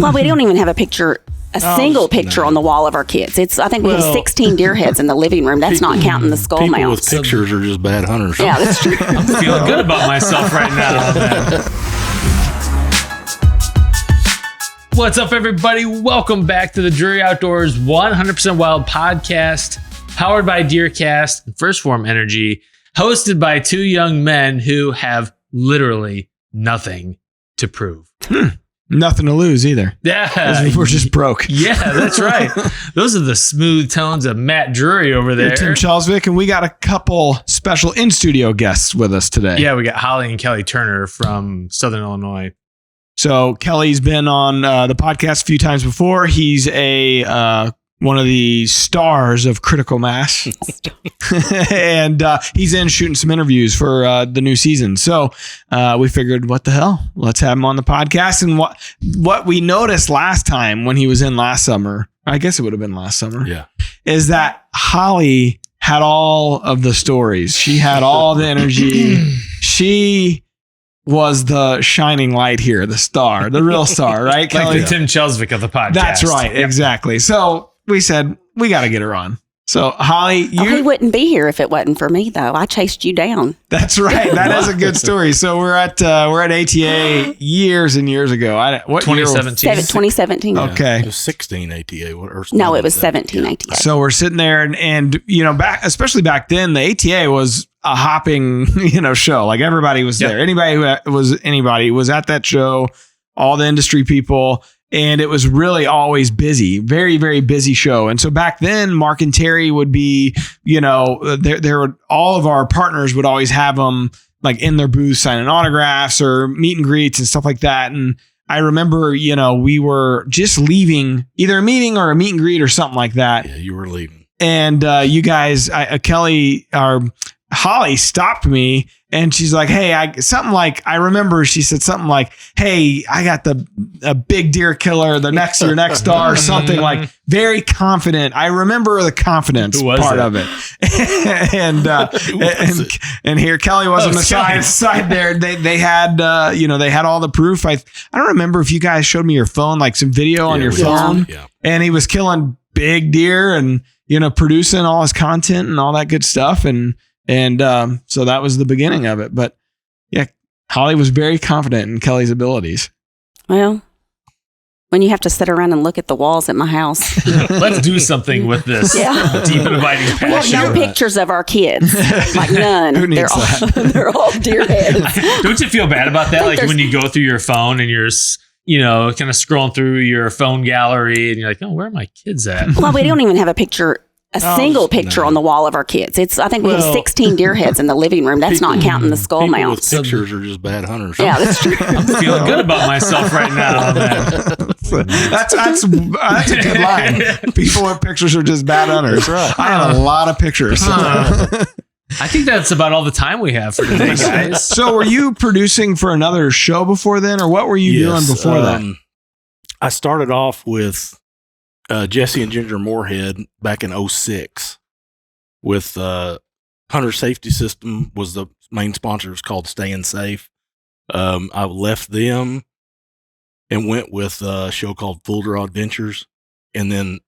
Well, we don't even have a single picture on the wall of our kids. I think we have 16 deer heads in the living room. That's not counting the skull people mounts. With pictures are just bad hunters. Yeah, that's true. I'm feeling good about myself right now, man. What's up, everybody? Welcome back to the Drury Outdoors 100% Wild podcast, powered by DeerCast and First Form Energy, hosted by two young men who have literally nothing to prove. Nothing to lose either. Yeah. We're just broke. Yeah, that's right. Those are the smooth tones of Matt Drury over there. Tim Kjellesvik, and we got a couple special in-studio guests with us today. Yeah, we got Holly and Kelly Turner from Southern Illinois. So Kelly's been on the podcast a few times before. He's one of the stars of Critical Mass. And he's in shooting some interviews for the new season. So we figured, what the hell? Let's have him on the podcast. And what we noticed last time when he was in last summer, I guess it would have been last summer, is that Holly had all of the stories. She had all the energy. She was the shining light here, the star, the real star, right, Kelly? Like the Tim Kjellesvik of the podcast. That's right, exactly. So we said, we got to get her on. So Holly, he wouldn't be here if it wasn't for me, though. I chased you down. That's right. That is a good story. So we're at ATA years and years ago. What 2017? 2017. Okay. It was 16 ATA. No, it was 17 ATA. So we're sitting there and especially back then, the ATA was a hopping, show. Like everybody was there. Anybody was at that show, all the industry people. And it was really always busy, very, very busy show. And so back then, Mark and Terry would be, all of our partners would always have them like in their booth signing autographs or meet and greets and stuff like that. And I remember, we were just leaving either a meeting or a meet and greet or something like that. Yeah, you were leaving. And you guys, Holly stopped me and she's like, hey, I remember she said something like, hey, I got a big deer killer, your next star or something, like very confident. I remember the confidence part of it. and here Kelly was on the side there. They had, they had all the proof. I don't remember if you guys showed me your phone, like some video on your phone. Yeah. And he was killing big deer and, producing all his content and all that good stuff. And so that was the beginning of it. But yeah, Holly was very confident in Kelly's abilities. Well, when you have to sit around and look at the walls at my house. Let's do something with this deep and abiding passion. We have no pictures of our kids. Like none. Who needs that? They're all deer heads. Don't you feel bad about that? Like when you go through your phone and you're kind of scrolling through your phone gallery and you're like, oh, where are my kids at? Well, we don't even have a single picture on the wall of our kids. I think we have 16 deer heads in the living room. That's not counting the skull mounts. With pictures are just bad hunters. Yeah, that's true. I'm feeling good about myself right now, man. That's a good line. People with pictures are just bad hunters. Right. I had a lot of pictures. I think that's about all the time we have for today, guys. So were you producing for another show before then, or what were you doing before that? I started off with Jesse and Ginger Moorhead back in 2006 with Hunter Safety System was the main sponsor. It was called Staying Safe. I left them and went with a show called Full Draw Adventures, and then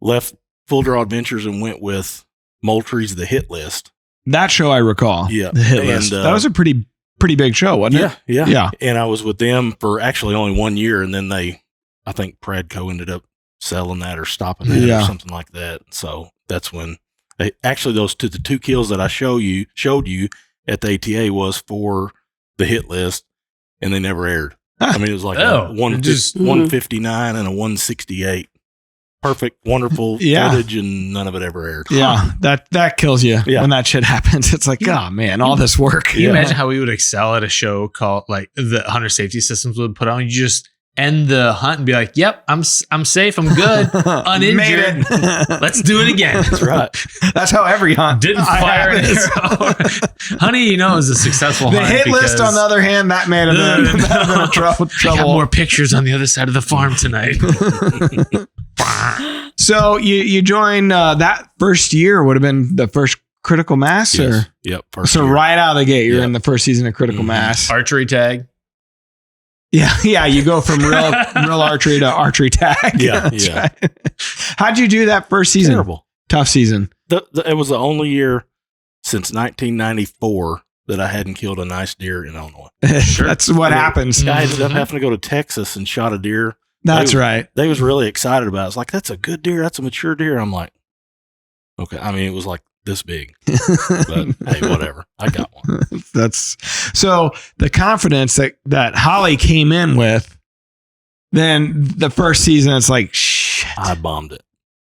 left Full Draw Adventures and went with Moultrie's The Hit List. That show I recall. Yeah. The Hit List. That was a pretty big show, wasn't it? Yeah. And I was with them for actually only 1 year, and then I think Pradco ended up selling that or stopping that or something like that. So that's when the two kills that I showed you at the ATA was for the Hit List, and they never aired. I mean, it was like a 159 and a 168. Perfect, wonderful footage, and none of it ever aired. Yeah, that kills you when that shit happens. It's like, oh man, all this work. Can you imagine how we would excel at a show called like the Hunter Safety Systems would put on? You just end the hunt and be like, "Yep, I'm safe, I'm good, uninjured. Let's do it again." That's right. That's how every hunt didn't fire an arrow. Honey, it was a successful hunt. The Hit List, on the other hand, that may have been a trouble. I got more pictures on the other side of the farm tonight. So you joined that first year would have been the first Critical Mass, yes. or first so year. Right out of the gate, you're in the first season of Critical Mass. Archery tag. Yeah. You go from real archery to archery tag. Yeah. Right. How'd you do that first season? Terrible. Tough season. It was the only year since 1994 that I hadn't killed a nice deer in Illinois. Sure. That's what happens. I ended up having to go to Texas and shot a deer. That's right. They was really excited about it. It's like, that's a good deer. That's a mature deer. I'm like, okay. I mean, it was like this big, but hey, whatever. I got one. That's so the confidence that Holly came in with, then the first season, it's like, shit. I bombed it.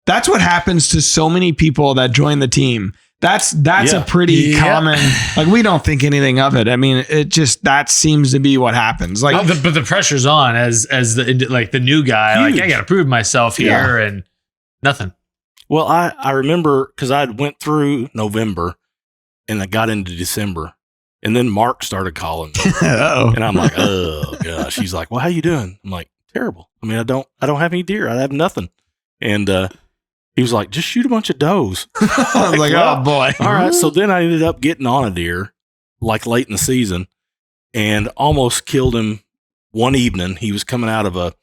That's what happens to so many people that join the team. That's a pretty common, like, we don't think anything of it. I mean, that seems to be what happens. Like, but the pressure's on as the new guy. Huge. Like, I got to prove myself here and nothing. Well, I remember because I went through November and I got into December, and then Mark started calling me, and I'm like, oh gosh. He's like, well, how you doing? I'm like, terrible. I mean, I don't have any deer. I have nothing. And he was like, just shoot a bunch of does. I was like, oh boy. All right. So then I ended up getting on a deer like late in the season and almost killed him one evening. He was coming out of a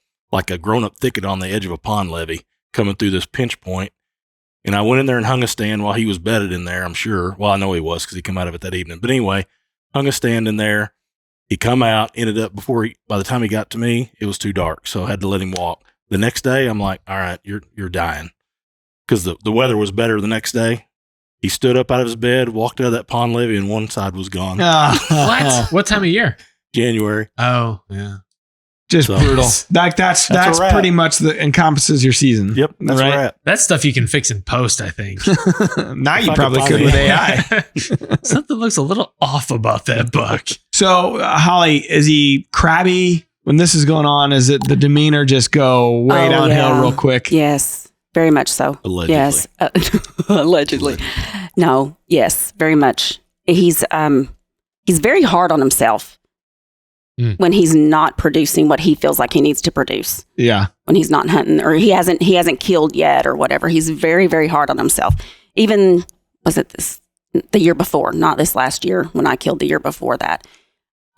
grown up thicket on the edge of a pond levee coming through this pinch point. And I went in there and hung a stand while he was bedded in there, I'm sure. Well, I know he was because he came out of it that evening. But anyway, hung a stand in there. He come out, ended up by the time he got to me, it was too dark. So I had to let him walk. The next day, I'm like, all right, you're dying. Because the weather was better the next day. He stood up out of his bed, walked out of that pond levee, and one side was gone. What? What time of year? January. Oh, yeah. Just brutal. That's pretty much encompasses your season. Yep, that's right. That's stuff you can fix in post, I think. Now you probably could with AI. Something looks a little off about that buck. So, Holly, is he crabby when this is going on? Is it the demeanor just go way downhill real quick? Yes. Very much so. Allegedly. Yes. Allegedly. No. Yes. Very much. He's very hard on himself when he's not producing what he feels like he needs to produce. Yeah. When he's not hunting or he hasn't killed yet or whatever. He's very, very hard on himself. Even the year before, not this last year when I killed the year before that.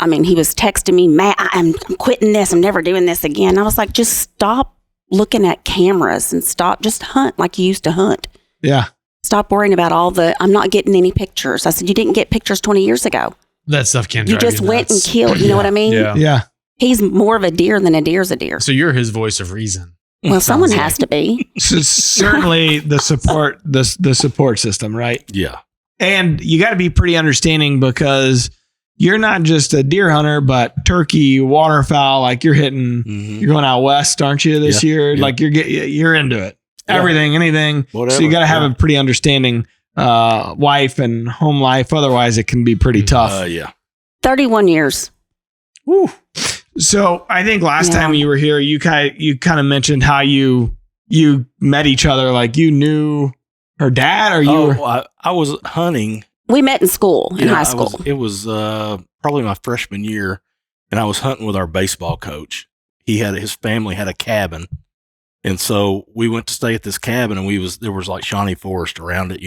I mean, he was texting me, "Matt, I'm quitting this. I'm never doing this again." I was like, just stop looking at cameras and just hunt like you used to hunt. Yeah. Stop worrying about I'm not getting any pictures. I said, you didn't get pictures 20 years ago. That stuff can't You just went and killed. You know what I mean? Yeah. He's more of a deer than a deer's a deer. So you're his voice of reason. Well, someone has to be. So certainly the support system, right? Yeah. And you got to be pretty understanding because you're not just a deer hunter, but turkey, waterfowl, like you're hitting, you're going out west, aren't you, this year? Yeah. Like you're into it. Yeah. Everything, anything. Whatever. So you got to have a pretty understanding wife and home life. Otherwise, it can be pretty tough. 31 years. Woo. So I think last time you were here, you kind of mentioned how you met each other. Like you knew her dad, or you were? I was hunting. We met in school, in high school. It was probably my freshman year, and I was hunting with our baseball coach. His family had a cabin, and so we went to stay at this cabin, and there was like Shawnee Forest around it,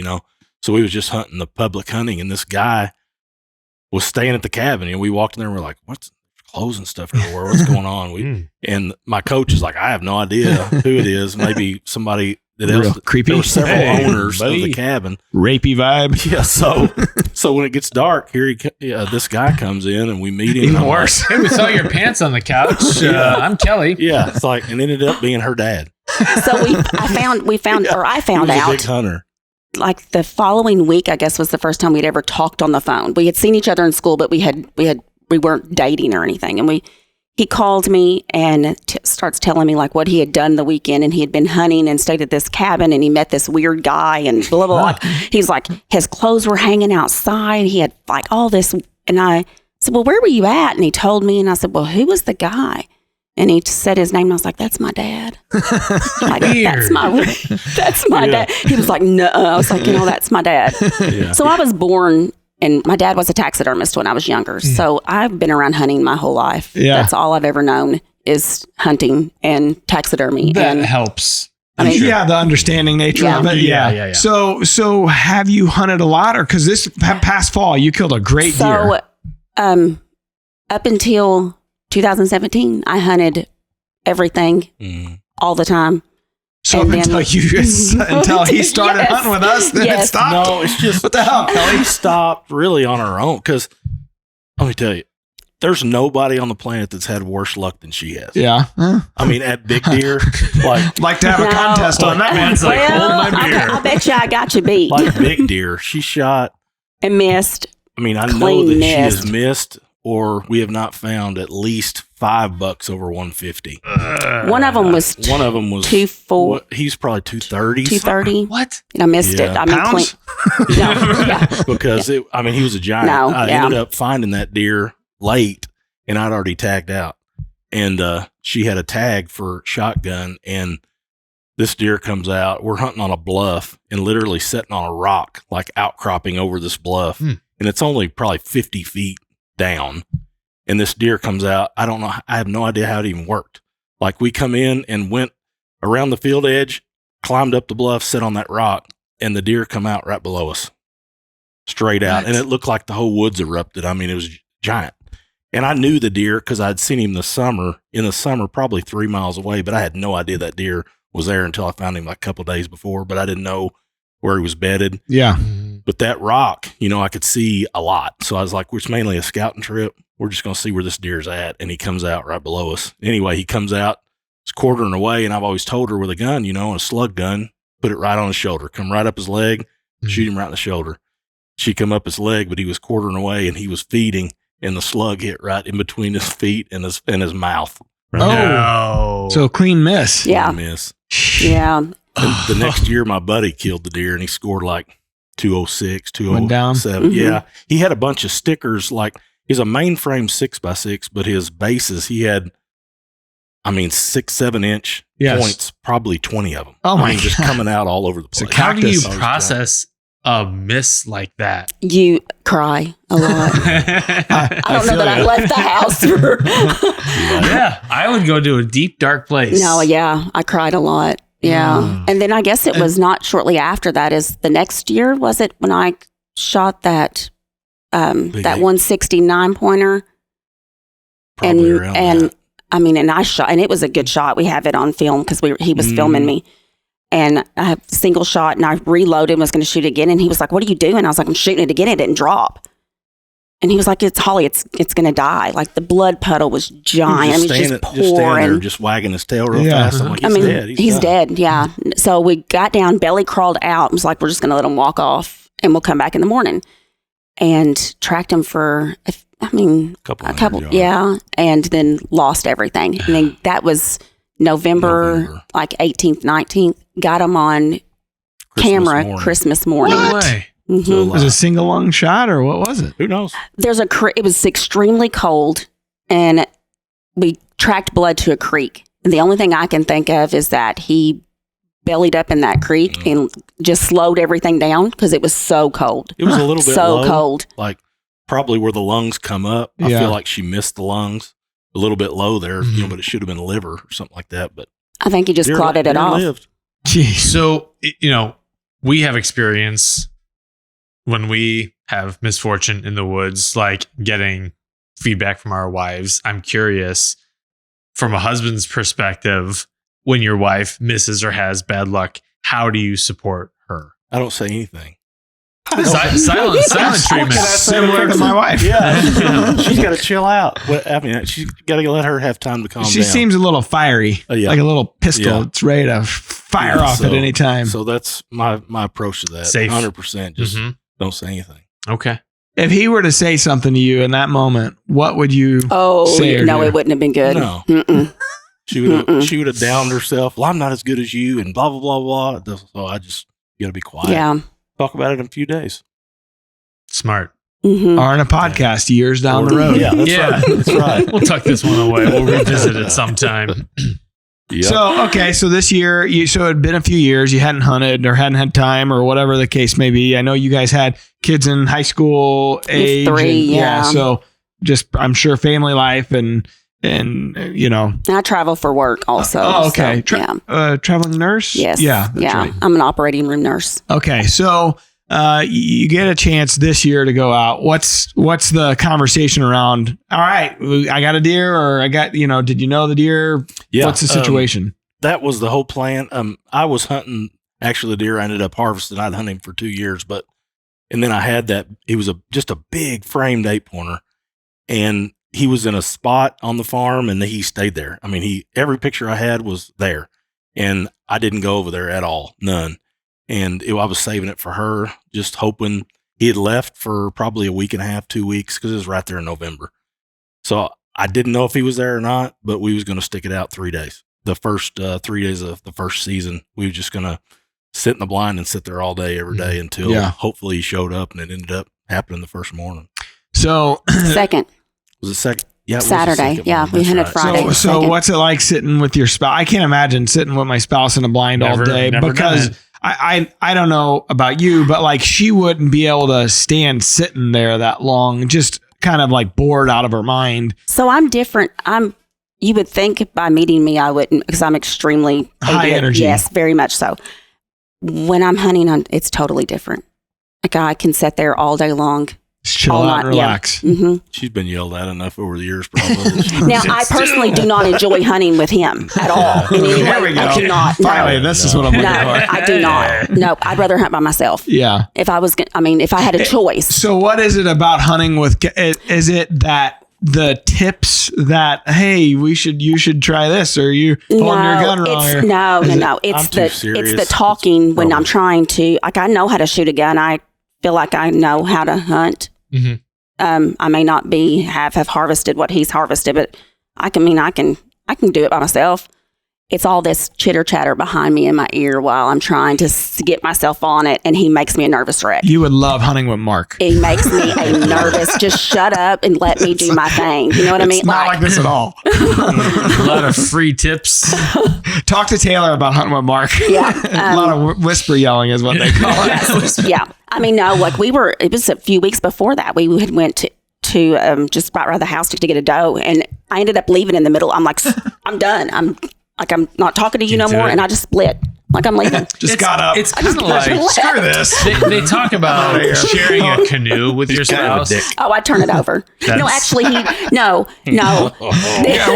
So we was just hunting the public hunting, and this guy was staying at the cabin, and we walked in there, and we're like, "What's clothes and stuff everywhere? What's going on?" And my coach is like, "I have no idea who it is. Maybe somebody." Real creepy. There were several owners of the cabin. Rapey vibe. Yeah. So when it gets dark, this guy comes in and we meet him. Even worse. Hey, we saw your pants on the couch. I'm Kelly. Yeah. It's like, and ended up being her dad. So I found out. A big hunter. Like the following week, I guess was the first time we'd ever talked on the phone. We had seen each other in school, but we weren't dating or anything. And he called me and starts telling me like what he had done the weekend, and he had been hunting and stayed at this cabin, and he met this weird guy and blah, blah, blah. He's like, his clothes were hanging outside. He had like all this. And I said, well, where were you at? And he told me, and I said, well, who was the guy? And he said his name, and I was like, that's my dad. Like, that's my dad. He was like, no. I was like, that's my dad. Yeah. So I was born, and my dad was a taxidermist when I was younger. So I've been around hunting my whole life. Yeah. That's all I've ever known is hunting and taxidermy. That helps. I mean, the understanding nature of it. Yeah. So have you hunted a lot, or because this past fall you killed a great deer? So, up until 2017, I hunted everything all the time. So until he started hunting with us, then it stopped. No, it's just what the hell, Kelly? We stopped really on our own because let me tell you, there's nobody on the planet that's had worse luck than she has. Yeah. I mean, at big deer, like to have a contest on that one. It's like, hold my beer. I bet you I got you beat. like big deer, she shot and missed. I mean, I know that she has missed, or we have not found at least 5 bucks over 150. One of them was 240. He's probably 230. 230. What? And I missed it. I mean, Pounds? Because he was a giant. I ended up finding that deer late, and I'd already tagged out. And she had a tag for shotgun, and this deer comes out. We're hunting on a bluff and literally sitting on a rock, like outcropping over this bluff. And it's only probably 50 feet down. And this deer comes out. I don't know. I have no idea how it even worked. Like we come in and went around the field edge, climbed up the bluff, sit on that rock, and the deer come out right below us, straight out. And it looked like the whole woods erupted. I mean, it was giant. And I knew the deer because I'd seen him in the summer, probably 3 miles away, but I had no idea that deer was there until I found him like a couple of days before, but I didn't know where he was bedded. Yeah. But that rock, I could see a lot. So I was like, it's mainly a scouting trip. We're just going to see where this deer's at. And he comes out right below us. Anyway, he comes out, he's quartering away. And I've always told her with a gun, a slug gun, put it right on his shoulder, come right up his leg, shoot him right in the shoulder. She come up his leg, but he was quartering away and he was feeding. And the slug hit right in between his feet and his mouth. Right no. So clean miss. Yeah. Clean miss. Yeah. The next year, my buddy killed the deer and he scored like 206, Went down. 207. Mm-hmm. Yeah. He had a bunch of stickers. Like he's a mainframe 6x6, but his bases, he had, 6-7 inch points, probably 20 of them. Oh my God. Just coming out all over the place. How do you process a miss like that? You cry a lot. I don't know that I left the house for. Yeah, I would go to a deep, dark place. No, yeah, I cried a lot. Yeah. And then I guess it was not shortly after that, is the next year, was it, when I shot that 169 pointer? Probably around that. And I shot, and it was a good shot. We have it on film because he was filming me. And I have a single shot, and I reloaded and was going to shoot it again. And he was like, "What are you doing?" I was like, "I'm shooting it again. It didn't drop." And he was like, "It's Holly. It's going to die." Like the blood puddle was giant. He was just pouring. Just standing there, just wagging his tail real fast. I'm like, he's dead. He's dead. Yeah. So we got down, belly crawled out, and was like, "We're just going to let him walk off, and we'll come back in the morning." And tracked him for, a couple, yeah, and then lost everything. And then that was November like 18th, 19th. Got him on camera Christmas morning. No way. Mm-hmm. Was it a single lung shot or what was it? Who knows? It was extremely cold, and we tracked blood to a creek. And the only thing I can think of is that he bellied up in that creek and just slowed everything down because it was so cold. It was a little bit so cold. Like probably where the lungs come up. I feel like she missed the lungs a little bit low there, but it should have been liver or something like that. But I think he just clotted it off. Lived. Jeez. So, we have experience when we have misfortune in the woods, like getting feedback from our wives. I'm curious, from a husband's perspective, when your wife misses or has bad luck, how do you support her? I don't say anything. Silent treatment. Similar to my wife. Yeah. She's got to chill out. She's got to let her have time to calm down. She seems a little fiery, like a little pistol. Yeah. It's ready to fire off at any time. So that's my approach to that. Safe. 100%. Just don't say anything. Okay. If he were to say something to you in that moment, what would you say? No, it wouldn't have been good. No. Mm-mm. She would have downed herself. Well, I'm not as good as you and blah, blah, blah, blah. So I just got to be quiet. Yeah. Talk about it in a few days. Smart. Mm-hmm. Or in a podcast years down the road. Yeah, that's right. We'll tuck this one away. We'll revisit it sometime. Yep. So this year, it had been a few years. You hadn't hunted or hadn't had time or whatever the case may be. I know you guys had kids in high school age. 3, So just, I'm sure, family life and I travel for work also. Okay. So, Traveling nurse? Yes. Yeah. That's yeah. right. I'm an operating room nurse. Okay. So you get a chance this year to go out. What's the conversation around? All right, I got a deer, or I got, did you know the deer? Yeah. What's the situation? That was the whole plan. I was hunting, actually the deer I ended up harvesting. I'd hunted him for 2 years, and then I had that, he was just a big framed 8-pointer, and he was in a spot on the farm and he stayed there. I mean, every picture I had was there, and I didn't go over there at all. None. And I was saving it for her, just hoping. He had left for probably a week and a half, 2 weeks, because it was right there in November. So I didn't know if he was there or not, but we was going to stick it out 3 days. The first 3 days of the first season, we were just going to sit in the blind and sit there all day, every day, until hopefully he showed up, and it ended up happening the first morning. So second. Was it second? Yeah, it Saturday. We hunted Friday. So what's it like sitting with your spouse? I can't imagine sitting with my spouse in a blind all day, because I don't know about you, but like she wouldn't be able to stand sitting there that long, just kind of like bored out of her mind. So I'm different. You would think by meeting me, I wouldn't, because I'm extremely high energy. Yes, very much so. When I'm hunting, it's totally different. Like I can sit there all day long. Just chill out and relax. Yeah. Mm-hmm. She's been yelled at enough over the years, probably. Now, I personally do not enjoy hunting with him at all. In any There way. we go. I do not. Finally, this is what I'm looking for. I do not. No, I'd rather hunt by myself. Yeah. If I had a choice. So what is it about hunting with, is it that the tips that, hey, you should try this, or you holding your gun wrong? No. It's the talking when I'm trying to, like, I know how to shoot a gun. I feel like I know how to hunt. Mm-hmm. I may not have harvested what he's harvested, but I can do it by myself. It's all this chitter chatter behind me in my ear while I'm trying to get myself on it, and he makes me a nervous wreck. You would love hunting with Mark. He makes me a nervous. Just shut up and let me do my thing. You know what I mean? It's not like this at all. A lot of free tips. Talk to Taylor about hunting with Mark. Yeah, a lot of whisper yelling is what they call it. Yeah, I mean, no, like it was a few weeks before that. We had went to just right around the house to get a doe, and I ended up leaving in the middle. I'm like, I'm done. I'm not talking to you no more, and I just split. Like I'm leaving. Got up. It's kind of like, screw this. They talk about sharing a canoe with your spouse. Oh, I turn it over. No, actually, no. Yeah,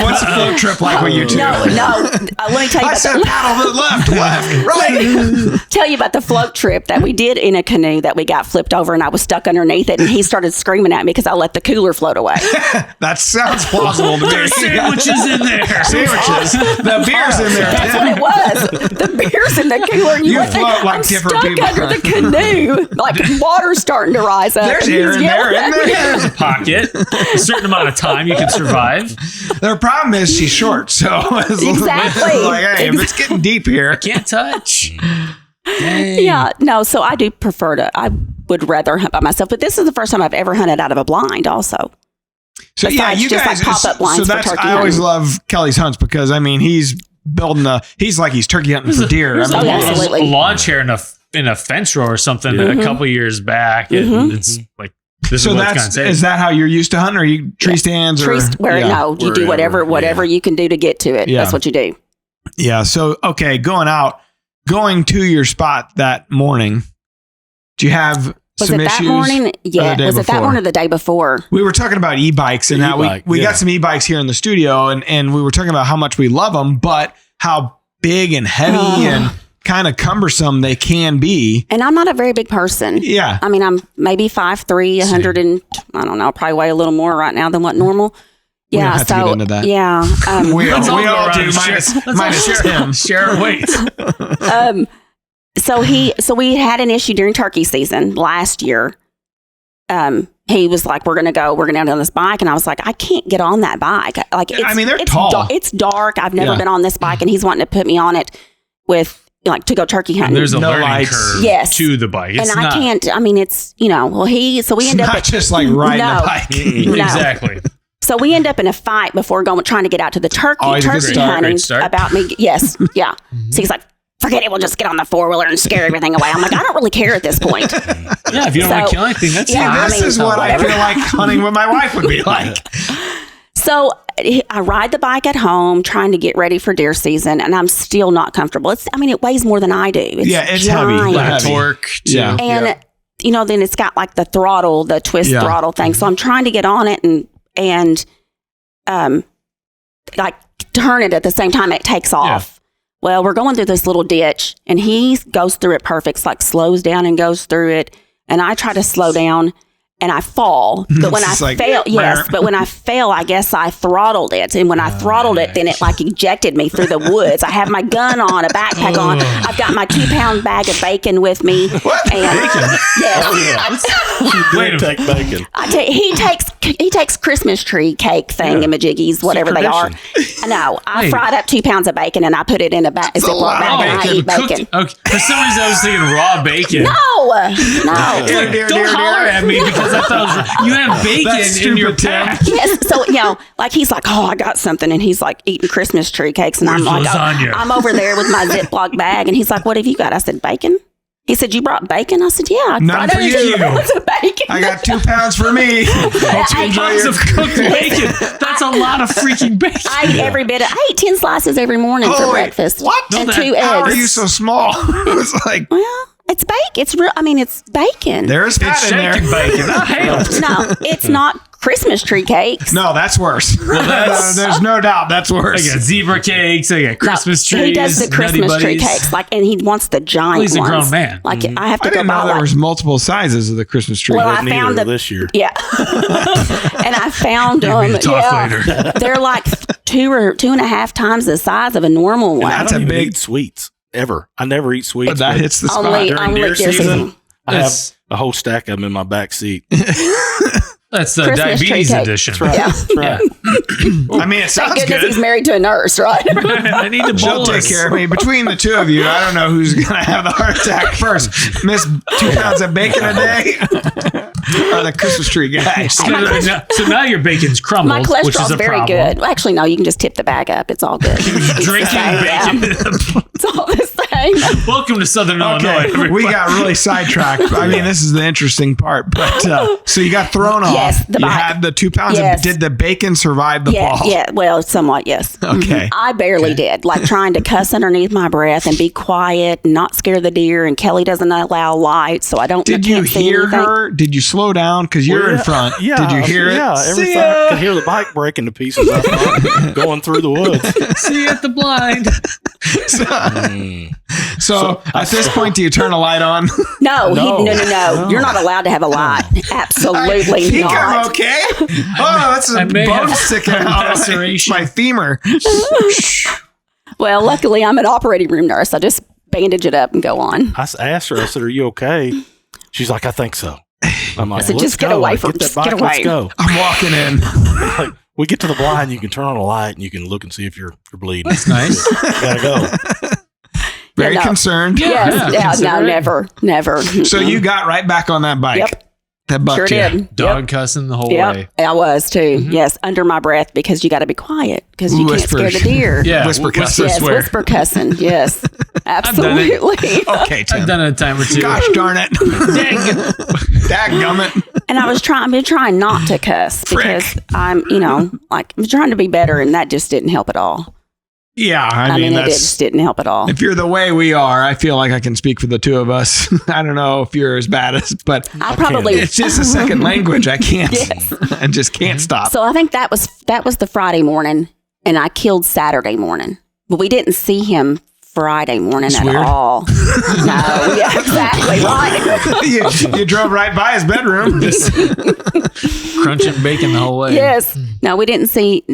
what's a float trip like with you two? No. Let me tell you. I said paddle to the left, right. Tell you about the float trip that we did in a canoe that we got flipped over, and I was stuck underneath it, and he started screaming at me because I let the cooler float away. That sounds plausible to me. There's sandwiches in there. Sandwiches. The beer's in there. That's what it was. The beer's in the cooler. And you float like I'm different stuck people under the canoe. Like water's starting to rise up. There's air in there, isn't there? Yeah, there's a pocket. A certain amount of time you can survive. Their problem is she's short, so exactly. Like, hey, if it's getting deep here, can't touch. Dang. Yeah, no. So I do I would rather hunt by myself, but this is the first time I've ever hunted out of a blind. Also. So besides you guys, like pop-up blinds for turkey I always love Kelly's hunts because he's building he's turkey hunting for deer. Absolutely. A lawn chair in a fence row or something a couple years back. And it's like, this is what's going to say. Is that how you're used to hunting? Or you tree stands? You do whatever you can do to get to it. Yeah. That's what you do. Yeah. So, okay, going to your spot that morning, do you have some issues? Was it that morning? Yeah. Was it that morning or the day before? We were talking about e-bikes and how we got some e-bikes here in the studio and we were talking about how much we love them, but how big and heavy and kind of cumbersome they can be. And I'm not a very big person. Yeah. I mean, I'm maybe 5'3", 100 and I don't know, probably weigh a little more right now than what normal. Yeah, we don't have to get into that. Yeah. We all do, minus Tim. Share weight. So we had an issue during turkey season last year. He was like, we're going to go on this bike. And I was like, I can't get on that bike. Like, they're tall. It's dark. I've never been on this bike. And he's wanting to put me on it to go turkey hunting. And there's a learning curve to the bike. I can't, I mean, it's, we end up. Not just like riding a bike. Exactly. So we end up in a fight before trying to get out to the turkey hunting about me. Yes. Yeah. So he's like, forget it. We'll just get on the 4-wheeler and scare everything away. I'm like, I don't really care at this point. Yeah. If you don't want to kill anything, that's fine. This is what I feel like hunting with my wife would be like. So I ride the bike at home trying to get ready for deer season, and I'm still not comfortable. It weighs more than I do. It's heavy. Like torque. Yeah. And then it's got like the throttle, the twist throttle thing. So I'm trying to get on it and like turn it at the same time it takes off. Well, we're going through this little ditch and he goes through it perfect. It's like slows down and goes through it. And I try to slow down and I fall. But when I fell, I guess I throttled it. And when I throttled it, then it like ejected me through the woods. I have my gun on, a backpack on. I've got my 2-pound bag of bacon with me. What? And Bacon? Wait, take bacon. He takes Christmas tree cake thingamajiggies, whatever they are. No, I fried up 2 pounds of bacon and I put it in a Ziploc bag and I eat bacon. Okay. For some reason, I was thinking raw bacon. No. Don't holler at me because I thought you had bacon in your pack. Yes. So, like he's like, oh, I got something. And he's like eating Christmas tree cakes. And I'm like, I'm over there with my Ziploc bag. And he's like, what have you got? I said, bacon. He said, you brought bacon? I said, yeah. None for you. Bacon. I got 2 pounds for me. 2 pounds of cooked bacon. That's a lot of freaking bacon. I eat every bit. I eat 10 slices every morning for breakfast. What? And 2 eggs. How are you so small? It's like, well, it's bacon. It's real. I mean, it's bacon. There's fat in there. Bacon. No, it's not Christmas tree cakes. No, that's worse. Well, there's no doubt that's worse. I got zebra cakes. I got Christmas trees. He does the Christmas tree cakes, and he wants the giant ones. He's a grown man. I have to I didn't know there was multiple sizes of the Christmas tree. Well, I found them this year. Yeah, and I found them. Later. They're like 2 or 2.5 times the size of a normal one. And I don't even eat sweets ever. I never eat sweets. But that hits the spot. During deer season. I have a whole stack of them in my back seat. That's the Christmas diabetes edition. That's right. Yeah. That's right. I mean, it sounds Thank goodness good. he's married to a nurse, right? I need to She'll take care of me. Between the two of you, I don't know who's going to have the heart attack first. Miss 2 pounds of bacon a day or the Christmas tree guy. So now your bacon's crumbled, My which is cholesterol's a very problem. good. Well, actually, no, you can just tip the bag up. It's all good. Drinking bacon. It's all the same. Welcome to Southern Illinois. Okay, we got really sidetracked. I mean, this is the interesting part. But so you got thrown off. Yes, you had the 2 pounds. Yes. Did the bacon survive the fall? Yeah, well, somewhat, yes. Okay. I barely did. Like trying to cuss underneath my breath and be quiet and not scare the deer. And Kelly doesn't allow light, so I don't. Did you can't see hear anything. her? Did you slow down? Because you're in front. Yeah. Did you hear it? Yeah. Everything. I could hear the bike breaking to pieces. I thought, going through the woods. See you at the blind. So at this point, do you turn a light on? No. You're not allowed to have a light. Absolutely I think not. I'm okay. Oh, that's a bone sticking out of my femur. Well, luckily, I'm an operating room nurse. I just bandage it up and go on. I asked her, I said, are you okay? She's like, I think so. I'm like, I said, just get away from get that bike, get away. let's go. I'm walking in. Like, we get to the blind, you can turn on a light and you can look and see if you're bleeding. That's nice. You gotta go. Very concerned. No, never. So you got right back on that bike. Yep. That bucked Sure you. did. Dog cussing the whole way. I was too. Yes, under my breath because you got to be quiet because you can't scare the deer. Yeah, Whisper cussing. Yes, whisper cussing. Yes, absolutely. Okay, Tim. I've done it a time or two. Gosh darn it. Dadgummit. And I've been trying not to cuss because I'm trying to be better, and that just didn't help at all. Yeah, I mean it just didn't help at all. If you're the way we are, I feel like I can speak for the two of us. I don't know if you're as bad as, but it's just a second language. I can't. Yes. I just can't stop. So I think that was the Friday morning, and I killed Saturday morning, but we didn't see him Friday morning at all. No, yeah, exactly right. you drove right by his bedroom, just crunching bacon the whole way. Yes. No, we didn't see.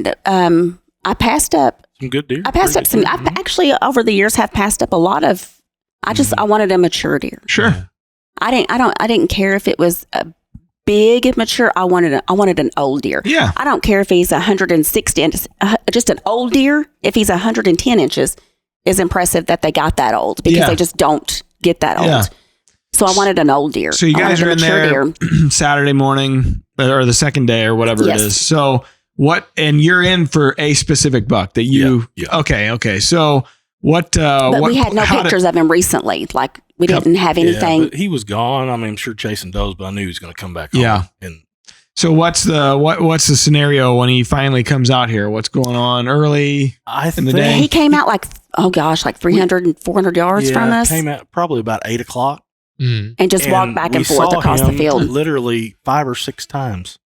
I passed up some good deer. I passed up some. I've actually over the years have passed up a lot of. I wanted a mature deer. Sure. I didn't care if it was a big mature. I wanted an old deer. Yeah. I don't care if he's 160 inches. Just an old deer. If he's 110 inches, is impressive that they got that old because they just don't get that old. Yeah. So I wanted an old deer. So you guys are in there Saturday morning or the second day or whatever it is. So and you're in for a specific buck that you, Okay. So what, but we had no pictures of him recently. Like we didn't have anything. Yeah, but he was gone. I mean, I'm sure chasing does, but I knew he was going to come back home. Yeah. And so what's the scenario when he finally comes out here? What's going on early in the day? He came out like 300 and 400 yards from us. Came out probably about 8:00. and just walk back and forth across the field. Literally 5 or 6 times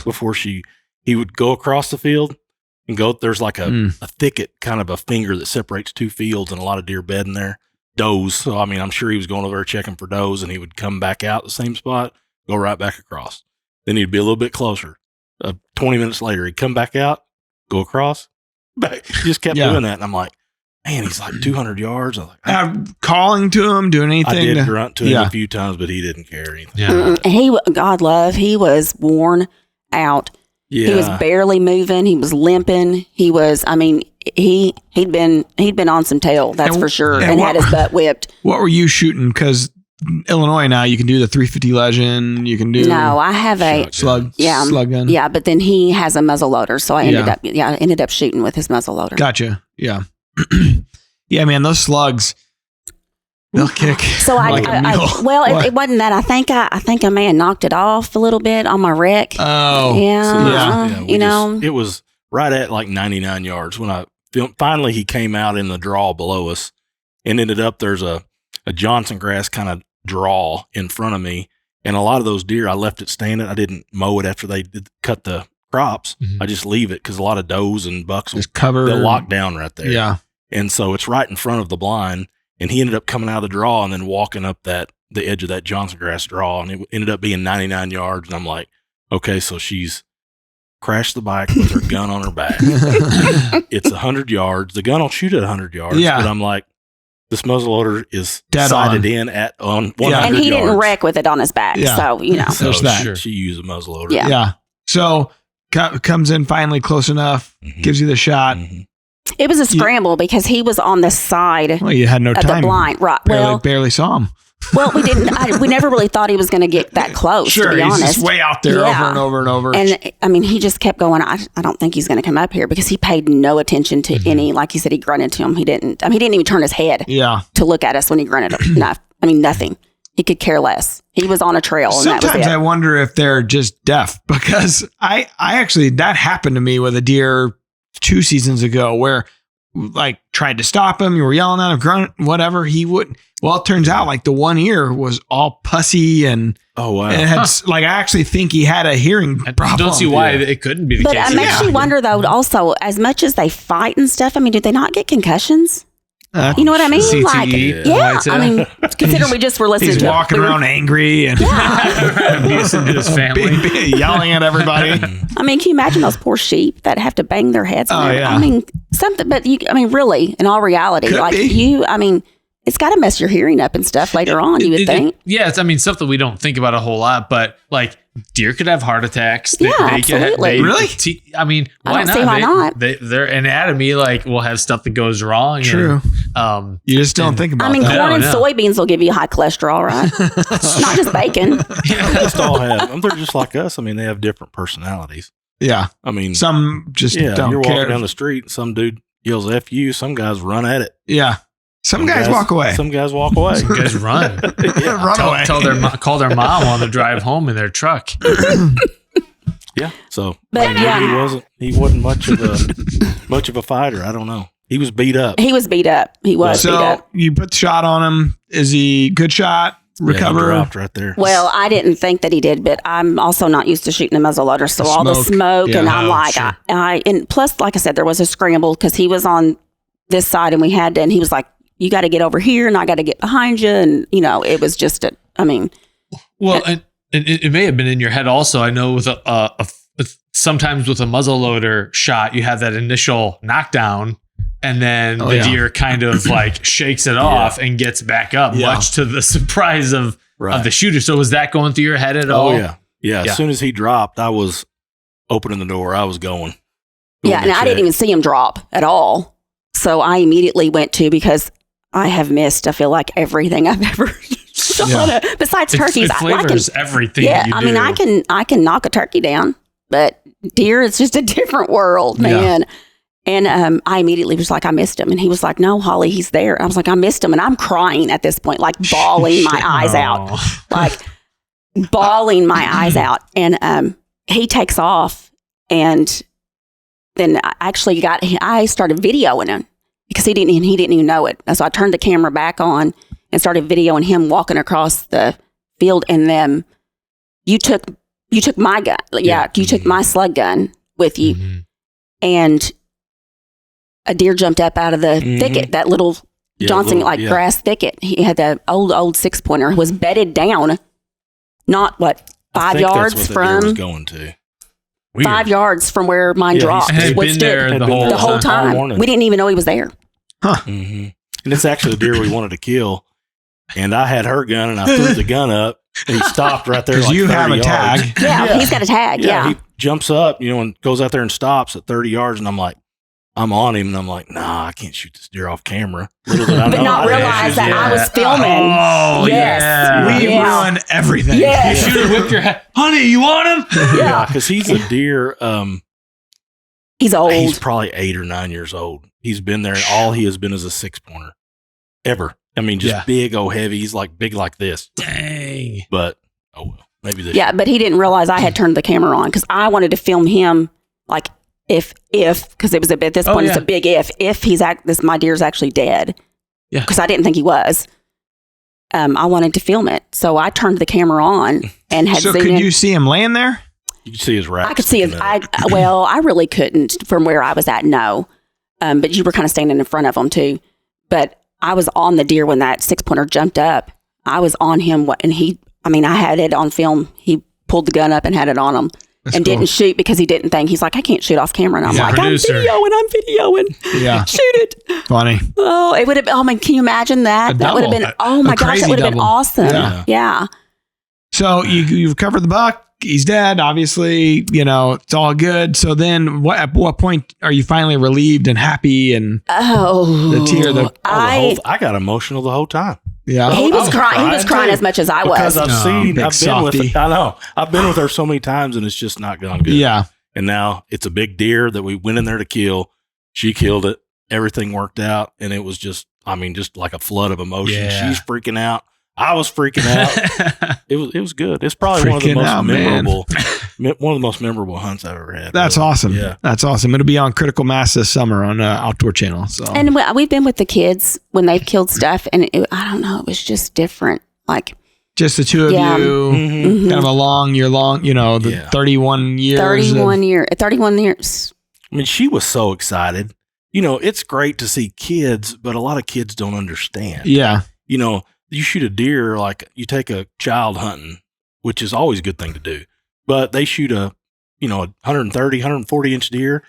before he would go across the field and go. There's like a thicket, kind of a finger that separates 2 fields, and a lot of deer bed in there. Does. So I mean, I'm sure he was going over there checking for does, and he would come back out the same spot, go right back across. Then he'd be a little bit closer. 20 minutes later, he'd come back out, go across. Back. He just kept doing that, and I'm like, man, he's like 200 yards. I was like, calling to him, doing anything. I did grunt to him a few times, but he didn't care anything. Yeah. He was worn out. Yeah. He was barely moving. He was limping. He was, I mean, he'd been on some tail, that's for sure, and had his butt whipped. What were you shooting? Because Illinois now, you can do the 350 Legend. You can do. No, I have a slug gun. Yeah, but then he has a muzzle loader, so I ended up shooting with his muzzle loader. Gotcha. Yeah. Yeah, man, those slugs, they'll kick. So it wasn't that. I think I may have knocked it off a little bit on my rec. Oh, yeah. It was right at like 99 yards when I filmed. Finally, he came out in the draw below us, and ended up there's a Johnson grass kind of draw in front of me, and a lot of those deer I left it standing. I didn't mow it after they cut the crops. I just leave it because a lot of does and bucks they'll lock down right there. Yeah. And so it's right in front of the blind, and he ended up coming out of the draw and then walking up the edge of that Johnson grass draw, and it ended up being 99 yards. And I'm like, okay, so she's crashed the bike with her gun on her back. It's 100 yards. The gun will shoot at 100 yards. Yeah. But I'm like, this muzzleloader is sighted in on 100 yards. And he didn't wreck with it on his back. Yeah. So, So that. She used a muzzleloader. Yeah. So comes in finally close enough, gives you the shot. It was a scramble because he was on the side. Well, you had no time. The blind, right? Barely saw him. Well, we didn't. We never really thought he was going to get that close. Sure, to be honest, he's just way out there, over and over and over. And I mean, he just kept going. I don't think he's going to come up here because he paid no attention to any. Like you said, he grunted to him. He didn't. I mean, he didn't even turn his head. To look at us when he grunted. Nothing. He could care less. He was on a trail. Sometimes and that was it. I wonder if they're just deaf, because I actually, that happened to me with a deer 2 seasons ago where like tried to stop him. You were yelling at him, grunt, whatever. He wouldn't. Well, it turns out like the one ear was all pussy and it had like, I actually think he had a hearing problem. I don't see why it couldn't be the case. But it makes you wonder though, also, as much as they fight and stuff, I mean, do they not get concussions? You know what I mean? CTE, like, I mean, consider we just were listening to. He's walking around angry and abusing his family, yelling at everybody. I mean, can you imagine those poor sheep that have to bang their heads? Yeah. I mean, something, but really, in all reality, it's got to mess your hearing up and stuff later on, you would think. It's, I mean, something we don't think about a whole lot, but like deer could have heart attacks. Absolutely. Really? I mean, why not? Why not? Their anatomy will have stuff that goes wrong. True. And, you just don't think about that. I mean, corn and soybeans will give you high cholesterol, right? Not just bacon. They just all have. They're just like us. I mean, they have different personalities. Yeah. I mean, some just don't you're care. Walking down the street, some dude yells F you, some guys run at it. Yeah. Some guys walk away. Some guys walk away. Some guys run. Run away. Call their mom on the drive home in their truck. Yeah. So, but he wasn't much of a fighter. I don't know. He was beat up. He was beat up. So you put the shot on him. Is he good shot? Recover? He dropped right there. Well, I didn't think that he did, but I'm also not used to shooting a muzzleloader. So all the smoke and I'm like, sure. And plus, like I said, there was a scramble because he was on this side and and he was like, you got to get over here and I got to get behind you. And, it was just Well, and it may have been in your head also. I know with sometimes with a muzzleloader shot, you have that initial knockdown and then the deer kind of like shakes it off and gets back up, much to the surprise of the shooter. So was that going through your head at all? Oh, yeah. As soon as he dropped, I was opening the door. I was going. Yeah, and I didn't even see him drop at all. So I immediately went to, because I have missed, I feel like, everything I've ever shot. Besides turkeys. It flavors everything. Yeah, you do. I mean, I can knock a turkey down, but deer, it's just a different world, man. Yeah. And I immediately was like, I missed him. And he was like, no, Holly, he's there. I was like, I missed him. And I'm crying at this point, like bawling my eyes out. Like bawling my eyes out. And he takes off. And then I started videoing him because he didn't even know it. And so I turned the camera back on and started videoing him walking across the field. And then you took my gun. Yeah. You took my slug gun with you. Mm-hmm. And a deer jumped up out of the thicket, that little Johnson grass thicket. He had the old 6-pointer, was bedded down, not 5 yards from was going to. Weird. 5 yards from where mine dropped. And had been there the whole time. We didn't even know he was there. Huh. Mm-hmm. And it's actually the deer we wanted to kill. And I had her gun, and I threw the gun up, and he stopped right there. Because you have a tag. Yeah, he's got a tag. Yeah. He jumps up, and goes out there and stops at 30 yards, and I'm like, I'm on him, and I'm like, nah, I can't shoot this deer off camera. Little did I know. But not realize that I was filming. Oh, yes. We ruin everything. Yes. You should have whipped your head. Honey, you want him? Yeah, because he's a deer. He's old. He's probably 8 or 9 years old. He's been there, and all he has been is a 6-pointer. Ever. I mean, just big, heavy. He's like big like this. Dang. But, oh well. Maybe this. Yeah, but he didn't realize I had turned the camera on because I wanted to film him like if because it was at this point it's a big if he's my deer's actually dead. Yeah, because I didn't think he was. I wanted to film it, so I turned the camera on and had. So could you see him laying there? You could see his rack. I could see his. I really couldn't from where I was at. No, but you were kind of standing in front of him too. But I was on the deer when that 6-pointer jumped up. I was on him, and I had it on film. He pulled the gun up and had it on him. That's and cool. Didn't shoot because he didn't think. He's like, I can't shoot off camera. And I'm like, producer. I'm videoing. Yeah. Shoot it. Funny. Oh, it would have been, can you imagine that? That would have been, oh my gosh, that would have been awesome. Yeah. So you've covered the buck. He's dead. Obviously, it's all good. So then at what point are you finally relieved and happy and the tear? I got emotional the whole time. Yeah, he was crying. He was crying as much as I was. Because I've been with her so many times, and it's just not gone good. Yeah, and now it's a big deer that we went in there to kill. She killed it. Everything worked out, and it was just like a flood of emotion. Yeah. She's freaking out. I was freaking out. It was good. It's probably one of the most memorable hunts I've ever had. That's awesome. Yeah, that's awesome. It'll be on Critical Mass this summer on Outdoor Channel. So, and we've been with the kids when they've killed stuff, and I don't know, it was just different. Like just the two of you, kind of a long, 31 years. 31 years. I mean, she was so excited. It's great to see kids, but a lot of kids don't understand. Yeah. You shoot a deer, like you take a child hunting, which is always a good thing to do, but they shoot a 130, 140 inch deer.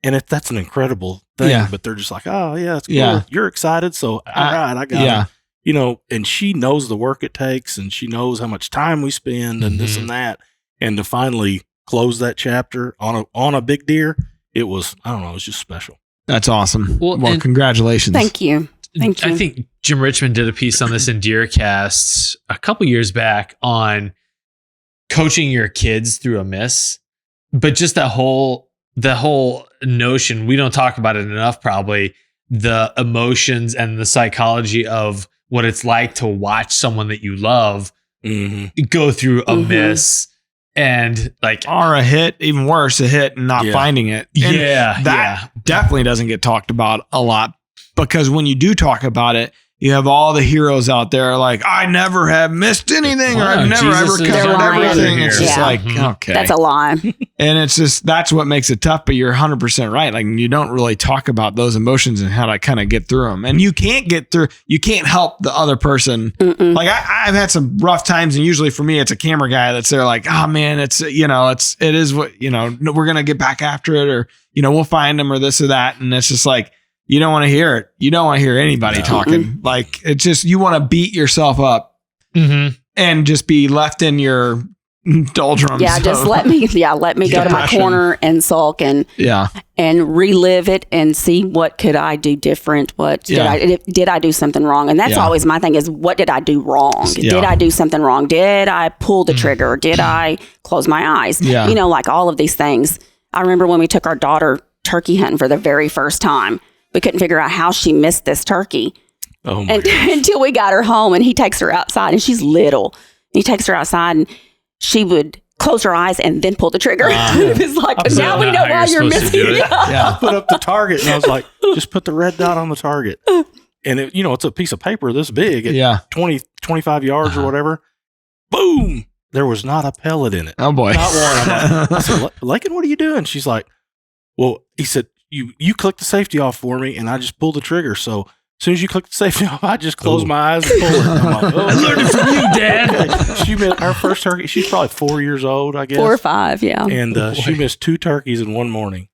And that's an incredible thing, but they're just like, oh yeah, that's cool. Yeah. You're excited. So all right, I got it. And she knows the work it takes and she knows how much time we spend and this and that. And to finally close that chapter on a big deer, it was just special. That's awesome. Well, congratulations. Thank you. I think Jim Richmond did a piece on this in DeerCast a couple years back on coaching your kids through a miss, but just the whole notion, we don't talk about it enough, probably the emotions and the psychology of what it's like to watch someone that you love go through a miss and or a hit, even worse, a hit and not finding it. And that definitely doesn't get talked about a lot. Because when you do talk about it, you have all the heroes out there like, I never have missed anything or I've never ever covered everything. It's just okay. That's a lie. And it's just, that's what makes it tough. But you're 100% right. Like you don't really talk about those emotions and how to kind of get through them. And you can't help the other person. Like I've had some rough times and usually for me, it's a camera guy that's there like, oh man, it is what, we're going to get back after it or, we'll find them or this or that. And it's just like, you don't want to hear it. You don't want to hear anybody talking. Like it's just, you want to beat yourself up and just be left in your doldrums. Yeah. Just let me go to my corner and sulk and relive it and see what could I do different? Did I do something wrong? And that's always my thing is what did I do wrong? Yeah. Did I do something wrong? Did I pull the trigger? Did I close my eyes? Yeah. Like all of these things. I remember when we took our daughter turkey hunting for the very first time. We couldn't figure out how she missed this turkey until we got her home and he takes her outside and she's little. He takes her outside and she would close her eyes and then pull the trigger. It was like, now we know why you're missing it. I put up the target and I was like, just put the red dot on the target. and it, it's a piece of paper this big at 20, 25 yards or whatever. Boom! There was not a pellet in it. Oh boy. Not one. I said, Lakin, what are you doing? She's like, well, he said, you click the safety off for me, and I just pulled the trigger. So as soon as you click the safety off, I just close my eyes and pull it. I'm like, I learned it from you, Dad. She missed our first turkey. She's probably 4 years old, I guess. 4 or 5, yeah. And she missed 2 turkeys in one morning.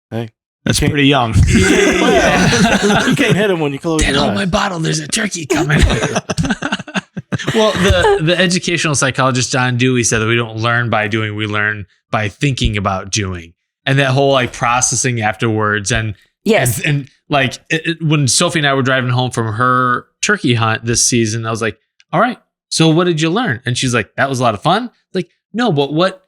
Hey. That's pretty young. You can't hit them when you close Dad, your hold eyes. my bottle. There's a turkey coming. Well, the educational psychologist John Dewey said that we don't learn by doing, we learn by thinking about doing. And that whole like processing afterwards. And yes. And like when Sophie and I were driving home from her turkey hunt this season, I was like, all right, so what did you learn? And she's like, that was a lot of fun. Like, no, but what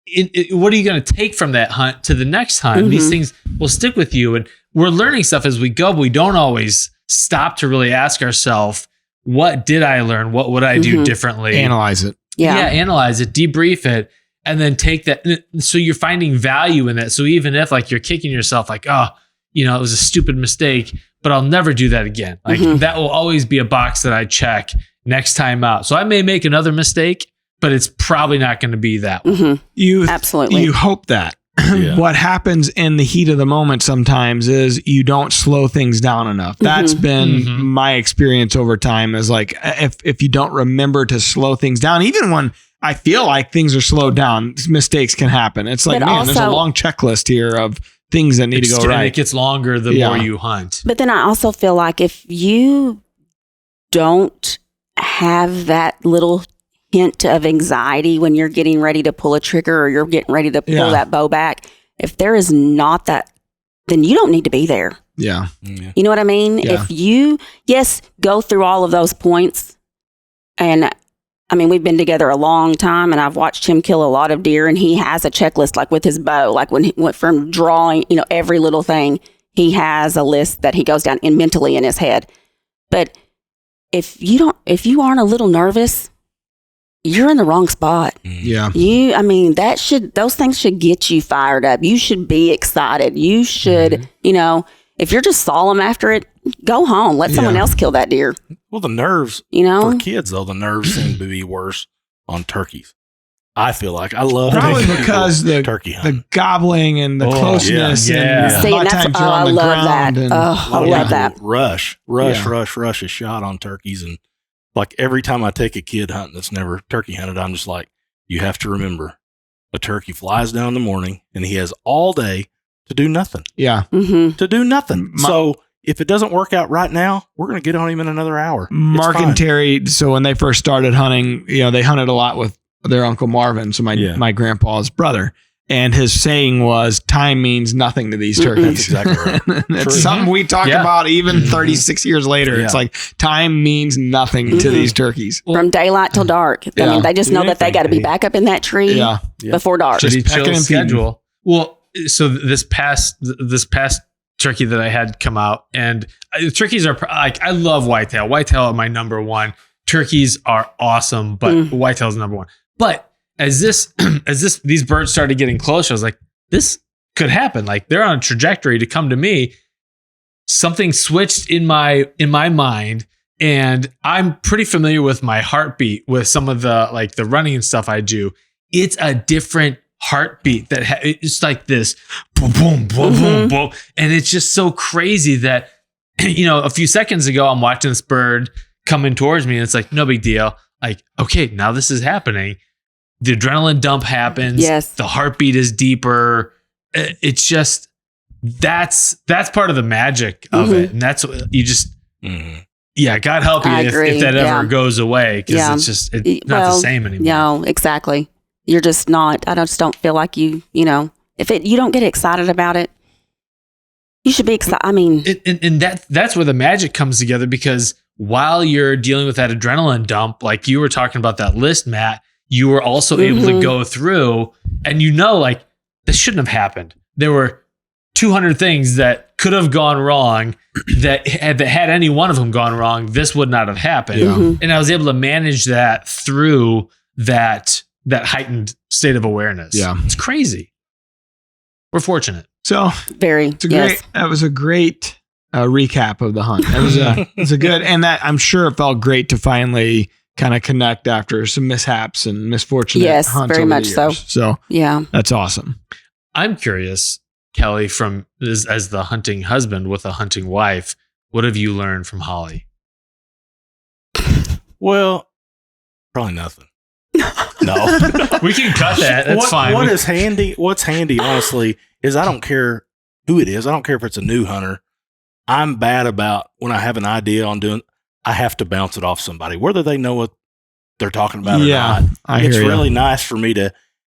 are you going to take from that hunt to the next hunt? Mm-hmm. These things will stick with you. And we're learning stuff as we go, but we don't always stop to really ask ourselves, what did I learn? What would I do differently? Analyze it. Yeah. Analyze it, debrief it, and then take that. So you're finding value in that. So even if like you're kicking yourself like, oh, it was a stupid mistake, but I'll never do that again. Like that will always be a box that I check next time out. So I may make another mistake, but it's probably not going to be that one. Absolutely. You hope that. Yeah. What happens in the heat of the moment sometimes is you don't slow things down enough. That's been my experience over time, is like if you don't remember to slow things down, even when I feel like things are slowed down, mistakes can happen. It's like, But there's a long checklist here of things that need to go right. It gets longer the more you hunt. But then I also feel like if you don't have that little hint of anxiety when you're getting ready to pull a trigger or you're getting ready to pull that bow back, if there is not that, then you don't need to be there. Yeah. You know what I mean? Yeah. If you, go through all of those points, and I mean, we've been together a long time, and I've watched him kill a lot of deer, and he has a checklist, like with his bow, like when he went from drawing, every little thing, he has a list that he goes down in mentally in his head. But if you aren't a little nervous, you're in the wrong spot. Yeah. Those things should get you fired up. You should be excited. You should, if you're just solemn after it, go home. Let someone else kill that deer. Well, the nerves, for kids though, the nerves seem to be worse on turkeys. I feel like I love probably taking because people turkey hunting. the gobbling and the closeness yeah. and See, a lot of that's, times you're on I the love that. ground. I love that. Rush a shot on turkeys. And like every time I take a kid hunting that's never turkey hunted, I'm just like, you have to remember, a turkey flies down in the morning and he has all day to do nothing. Yeah. To do nothing. So if it doesn't work out right now, we're going to get on him in another hour. Mark and Terry, so when they first started hunting, they hunted a lot with their Uncle Marvin, so my grandpa's brother. And his saying was, time means nothing to these turkeys. That's exactly right. It's something we talk about even 36 years later. It's like, time means nothing to these turkees. From daylight till dark. I mean, they just know that they got to be back up in that tree before dark. Just pecking chill and schedule. Well, so this past turkey that I had come out, and turkeys are like, I love whitetail. Whitetail are my number one. Turkeys are awesome, but whitetail is number one. But as these birds started getting closer, I was like, this could happen. Like they're on a trajectory to come to me. Something switched in my mind, and I'm pretty familiar with my heartbeat with some of the the running and stuff I do. It's a different heartbeat that it's like this boom, boom, boom, boom, boom. And it's just so crazy that, a few seconds ago, I'm watching this bird coming towards me and it's like, no big deal. Like, okay, now this is happening. The adrenaline dump happens. Yes. The heartbeat is deeper. It's just, that's part of the magic of it. And that's what you just, God help you if that ever goes away. Cause it's not the same anymore. No, exactly. You're just not, I just don't feel like you if you don't get excited about it, you should be excited. I mean, and that's where the magic comes together, because while you're dealing with that adrenaline dump, like you were talking about that list, Matt, you were also able to go through and this shouldn't have happened. There were 200 things that could have gone wrong that had any one of them gone wrong, this would not have happened. Yeah. And I was able to manage that through that heightened state of awareness. Yeah. It's crazy. We're fortunate. So very, that was a great recap of the hunt. It was a good, and that I'm sure it felt great to finally kind of connect after some mishaps and misfortunate hunts. Very over much the years. So yeah, that's awesome. I'm curious, Kelly, from as the hunting husband with a hunting wife, what have you learned from Holly? Well, probably nothing. No, we can cut that. That's fine. What's handy, honestly, is I don't care who it is. I don't care if it's a new hunter. I'm bad about when I have an idea on doing, I have to bounce it off somebody, whether they know what they're talking about or not. It's really nice for me to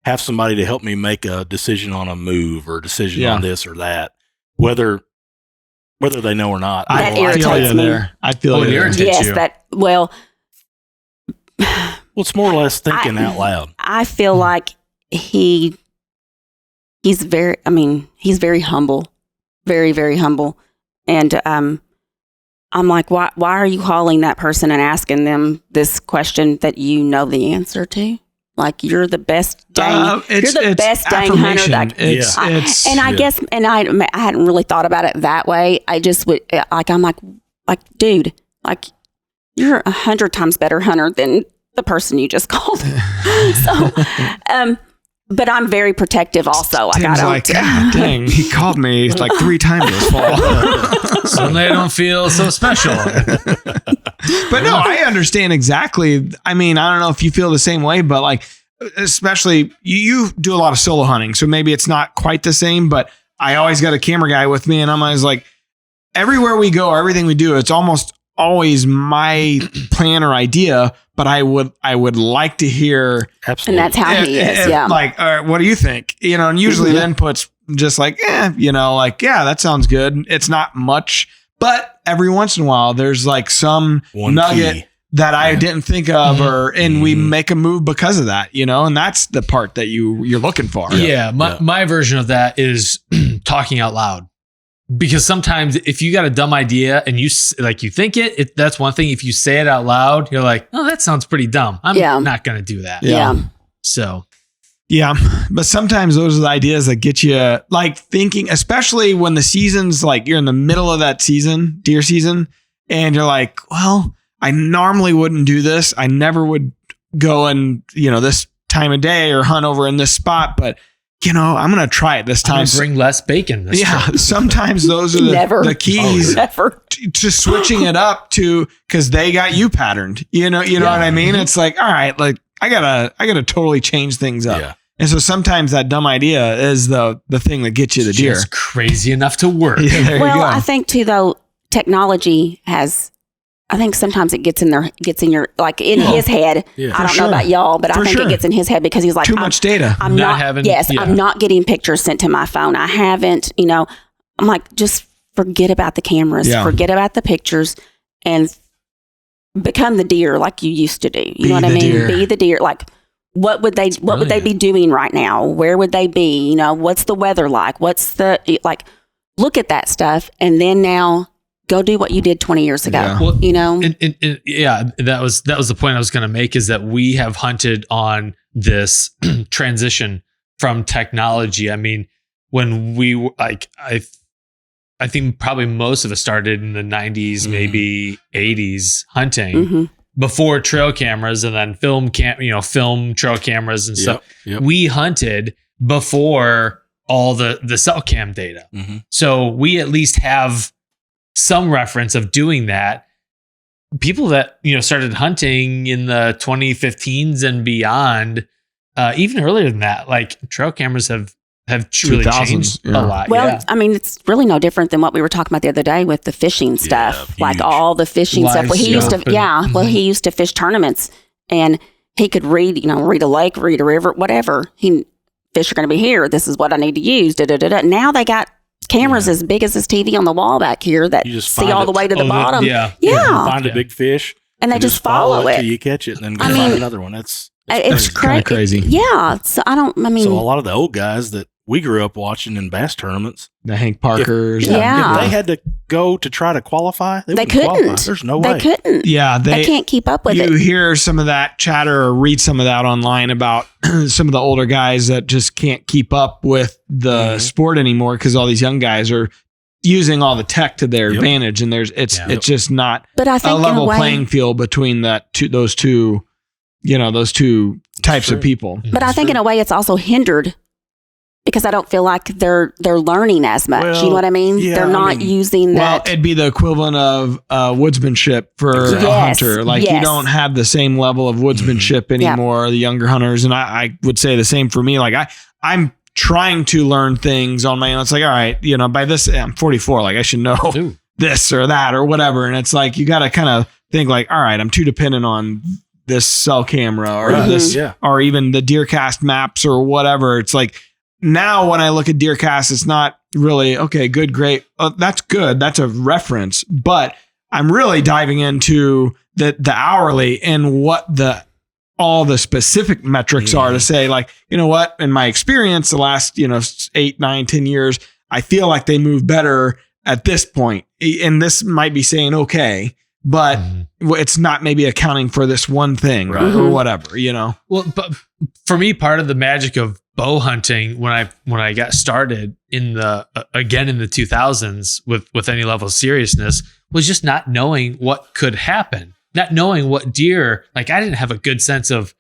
have somebody to help me make a decision on a move or a decision on this or that, whether they know or not. That irritates me. I feel it irritates you. Well, it's more or less thinking out loud. I feel like he's very humble, very, very humble. And I'm like, why are you calling that person and asking them this question that you know the answer to? Like, you're the best dang, hunter. I guess I hadn't really thought about it that way. I just would I'm like, dude, like, you're 100 times better hunter than the person you just called. So, but I'm very protective also. Tim's like, dang, he called me like 3 times this fall. Suddenly I don't feel so special. But no, I understand exactly. I mean, I don't know if you feel the same way, but like, especially you do a lot of solo hunting. So maybe it's not quite the same, but I always got a camera guy with me, and I'm always like, everywhere we go, everything we do, it's almost always my plan or idea, but I would like to hear. Absolutely. And that's how he is. Yeah. Like, all right, what do you think? And usually the input's just like, that sounds good. It's not much, but every once in a while there's like some nugget that I didn't think of, and we make a move because of that, and that's the part that you're looking for. Yeah. My version of that is talking out loud. Because sometimes if you got a dumb idea and you think it, that's one thing. If you say it out loud, you're like, oh, that sounds pretty dumb. I'm not going to do that. Yeah. So. Yeah. But sometimes those are the ideas that get you like thinking, especially when the season's like, you're in the middle of that season, deer season. And you're like, well, I normally wouldn't do this. I never would go and, this time of day or hunt over in this spot, but I'm going to try it this time. Bring less bacon this time. Sometimes those are the keys to switching it up to, because they got you patterned. You know what I mean? It's like, all right, like I gotta totally change things up. Yeah. And so sometimes that dumb idea is the thing that gets you the deer. It's crazy enough to work. Yeah, there you go. I think too, though, technology has, I think sometimes it gets in your, like in his head. Yeah, I don't know about y'all, but I think it gets in his head because he's like, too much data. I'm not getting pictures sent to my phone. I haven't, I'm like, just forget about the cameras, forget about the pictures, and become the deer like you used to do. You know what I mean? Deer. Be the deer. Like, what would they be doing right now? Where would they be? What's the weather like? Look at that stuff, and then now go do what you did 20 years ago. Yeah. Well, that was the point I was going to make, is that we have hunted on this transition from technology. I mean, when we like, I think probably most of us started in the 90s, maybe 80s hunting before trail cameras, and then film trail cameras and stuff. Yep. We hunted before all the cell cam data. So we at least have some reference of doing that. People that started hunting in the 2015s and beyond, even earlier than that, like trail cameras have really changed a lot. Well, I mean, it's really no different than what we were talking about the other day with the fishing stuff, like all the fishing stuff. Well, he used to, he used to fish tournaments, and he could read a lake, read a river, whatever. Fish are going to be here. This is what I need to use. Now they got cameras as big as this TV on the wall back here that see all the way to the bottom. Find a big fish, and they just follow it till you catch it, and then go find another one. It's crazy. Yeah. So so a lot of the old guys that we grew up watching in bass tournaments, the Hank Parkers, if they had to go to try to qualify, they couldn't. Qualify. There's no way. They couldn't. Yeah, they can't keep up with it. You hear some of that chatter or read some of that online about some of the older guys that just can't keep up with the sport anymore because all these young guys are using all the tech to their advantage, and it's just not but I think a level in a way, playing field between those two types of people. But I think in a way it's also hindered because I don't feel like they're learning as much. Well, you know what I mean? yeah, they're not using that. Well, it'd be the equivalent of woodsmanship for a hunter. Like you don't have the same level of woodsmanship anymore, the younger hunters. And I would say the same for me. Like I'm trying to learn things on my own. It's like, all right, by this, I'm 44. Like I should know this or that or whatever. And it's like, you got to kind of think like, all right, I'm too dependent on this cell camera or this, or even the DeerCast maps or whatever. It's like, now when I look at DeerCast, it's not really, okay, good, great. That's good. That's a reference. But I'm really diving into the hourly and what all the specific metrics are to say, like, you know what, in my experience, the last, 8, 9, 10 years, I feel like they move better at this point. And this might be saying, okay, but it's not maybe accounting for this one thing or whatever, Well, but for me, part of the magic of bow hunting when I got started in the 2000s with any level of seriousness was just not knowing what could happen, not knowing what deer. Like I didn't have a good sense of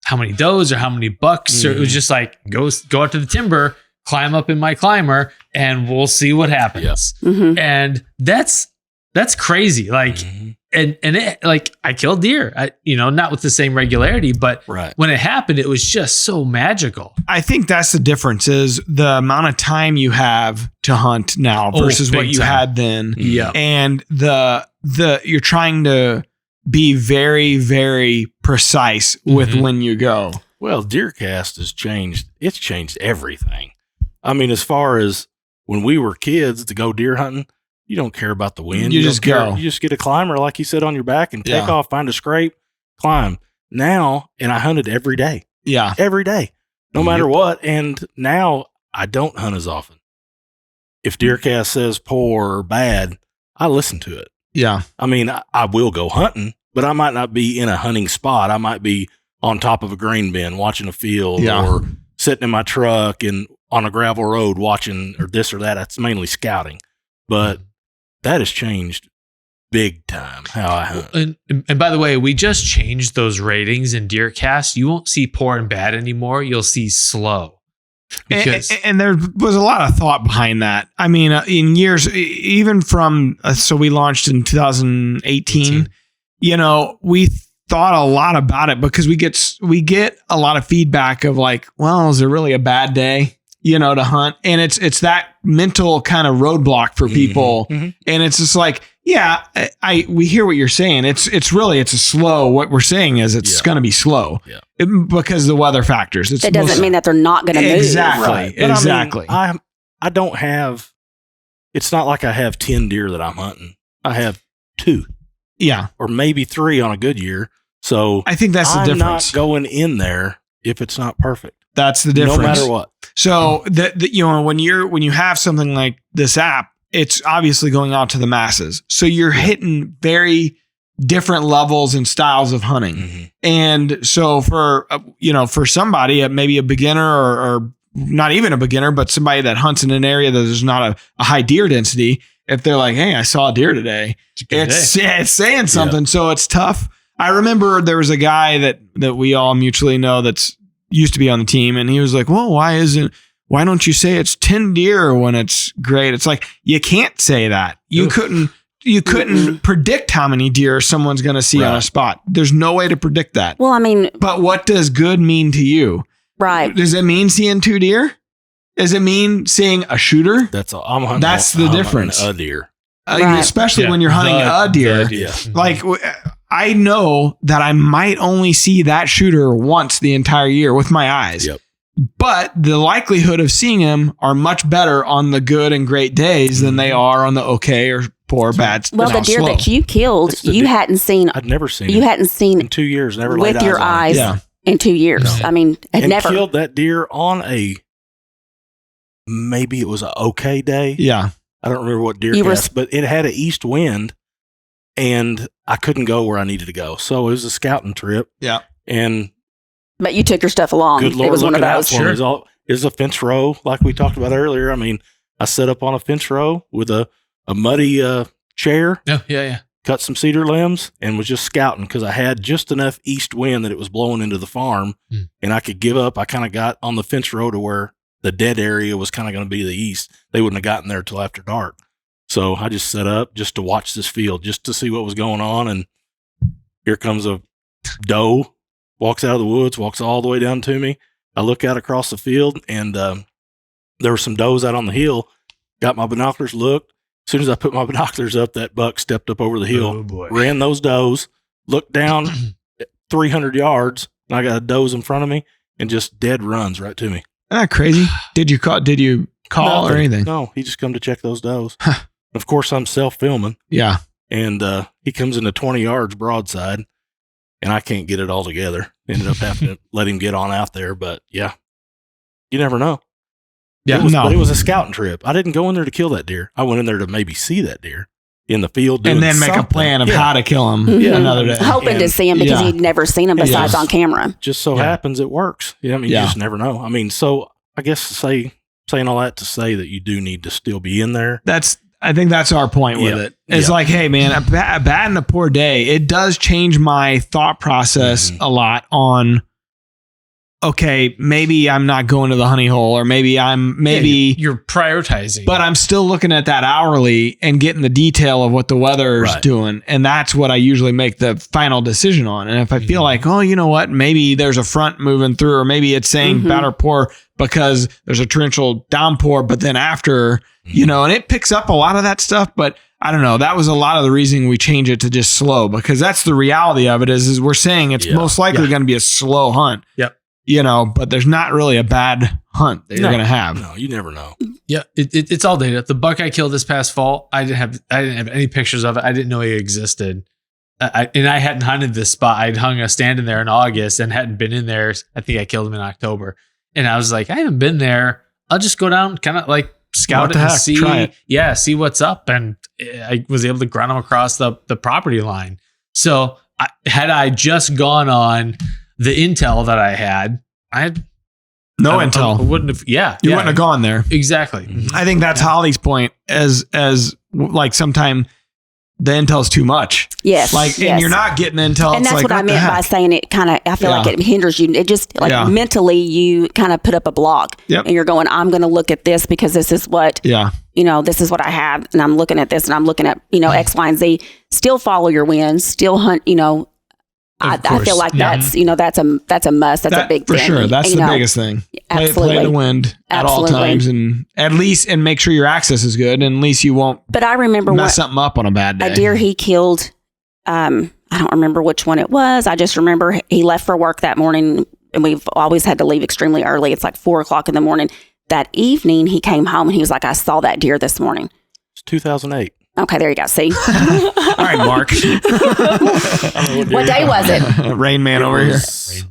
how many does or how many bucks. Or it was just like go out to the timber, climb up in my climber, and we'll see what happens. And that's crazy. Like. And it, like I killed deer, not with the same regularity, but when it happened, it was just so magical. I think that's the difference is the amount of time you have to hunt now versus what you had then. Yeah. And the you're trying to be very, very precise with when you go. Well, DeerCast has changed. It's changed everything. I mean, as far as when we were kids to go deer hunting, you don't care about the wind. You just go. You just get a climber, like you said, on your back and take off, find a scrape, climb. Now, and I hunted every day. Yeah. Every day, no matter what. And now I don't hunt as often. If DeerCast says poor or bad, I listen to it. Yeah. I mean, I will go hunting, but I might not be in a hunting spot. I might be on top of a grain bin watching a field or sitting in my truck and on a gravel road watching or this or that. That's mainly scouting. But that has changed big time how I hunt. And by the way, we just changed those ratings in DeerCast. You won't see poor and bad anymore. You'll see slow. Because and there was a lot of thought behind that. I mean, in years, even from, so we launched in 2018, we thought a lot about it because we get a lot of feedback of like, well, is it really a bad day? To hunt. And it's that mental kind of roadblock for people. And it's just like, we hear what you're saying. It's a slow, what we're saying is it's going to be slow because of the weather factors. It doesn't mean that they're not going to move. Exactly. Right. Exactly. I mean, I don't have, it's not like I have 10 deer that I'm hunting. I have 2. Yeah. Or maybe 3 on a good year. So I think that's the difference. I'm not going in there if it's not perfect. That's the difference. No matter what. So when you have something like this app, it's obviously going out to the masses. So you're hitting very different levels and styles of hunting. And so for somebody, maybe a beginner or not even a beginner, but somebody that hunts in an area that there's not a high deer density, if they're like, hey, I saw a deer today, it's saying something. So it's tough. I remember there was a guy that we all mutually know that's used to be on the team, and he was like, well, why don't you say it's 10 deer when it's great? It's like, you can't say that. You couldn't predict how many deer someone's going to see on a spot. There's no way to predict that. Well, I mean, but what does good mean to you? Right. Does it mean seeing 2 deer? Does it mean seeing a shooter? That's all. That's the difference. A deer. Especially when you're hunting a deer. Like, I know that I might only see that shooter once the entire year with my eyes. But the likelihood of seeing him are much better on the good and great days than they are on the okay or poor, bad. Well, the deer that you killed, hadn't seen. I'd never seen. You hadn't seen in 2 years. Never with your eyes in 2 years. No. I mean, never killed that deer on maybe it was an okay day. Yeah, I don't remember what DeerCast, but it had an east wind, and I couldn't go where I needed to go. So it was a scouting trip. Yeah, but you took your stuff along. Good Lord, it was one of those. Sure. It was a fence row like we talked about earlier. I mean, I set up on a fence row with a muddy chair. Oh, yeah. Cut some cedar limbs and was just scouting because I had just enough east wind that it was blowing into the farm and I could give up. I kind of got on the fence row to where the dead area was kind of going to be the east. They wouldn't have gotten there till after dark. So I just set up just to watch this field, just to see what was going on. And here comes a doe, walks out of the woods, walks all the way down to me. I look out across the field and there were some does out on the hill. Got my binoculars, looked. As soon as I put my binoculars up, that buck stepped up over the hill, ran those does, looked down 300 yards, and I got a does in front of me, and just dead runs right to me. Isn't that crazy? Did you call or anything? No, he just come to check those does. Of course, I'm self-filming. Yeah. And he comes into 20 yards broadside, and I can't get it all together. Ended up having to let him get on out there, but yeah, you never know. Yeah, But it was a scouting trip. I didn't go in there to kill that deer. I went in there to maybe see that deer in the field. And then make a plan of how to kill him another day. Hoping to see him because he'd never seen him besides on camera. Just so happens it works. You just never know. I mean, so I guess saying all that to say that you do need to still be in there. I think that's our point with it. It's like, hey man, a bad and a poor day, it does change my thought process a lot on, okay, maybe I'm not going to the honey hole, or maybe you're prioritizing, but I'm still looking at that hourly and getting the detail of what the weather's doing. And that's what I usually make the final decision on. And if I feel like, oh, you know what, maybe there's a front moving through, or maybe it's saying bad or poor because there's a torrential downpour, but then after, and it picks up a lot of that stuff. But I don't know. That was a lot of the reason we change it to just slow, because that's the reality of it is we're saying it's most likely going to be a slow hunt. Yep. But there's not really a bad hunt that you're going to have. No, you never know. Yeah, it's all data. The buck I killed this past fall, I didn't have any pictures of it. I didn't know he existed. I hadn't hunted this spot. I'd hung a stand in there in August and hadn't been in there. I think I killed him in October. And I was like, I haven't been there. I'll just go down, kind of like scout it and see what's up. And I was able to grunt him across the property line. So had I just gone on the intel that I had no intel. I wouldn't have. You wouldn't have gone there. Exactly. I think that's Holly's point. As like sometimes the intel's too much. Yes. And you're not getting intel. And that's what I meant by saying it kind of. I feel like it hinders you. It just mentally you kind of put up a block. Yep. And you're going, I'm going to look at this because this is what. Yeah. This is what I have, and I'm looking at this, and I'm looking at X, Y, and Z. Still follow your winds. Still hunt. I feel like that's a must. That's a big thing. For sure. That's the biggest thing. Absolutely. Play the wind at all times, and at least make sure your access is good, and at least you won't But I remember mess something up on a bad day. A deer he killed, I don't remember which one it was. I just remember he left for work that morning, and we've always had to leave extremely early. It's like 4:00 in the morning. That evening he came home and he was like, I saw that deer this morning. It's 2008. Okay, there you go. See? All right, Mark. What day was it? Rain Man over here.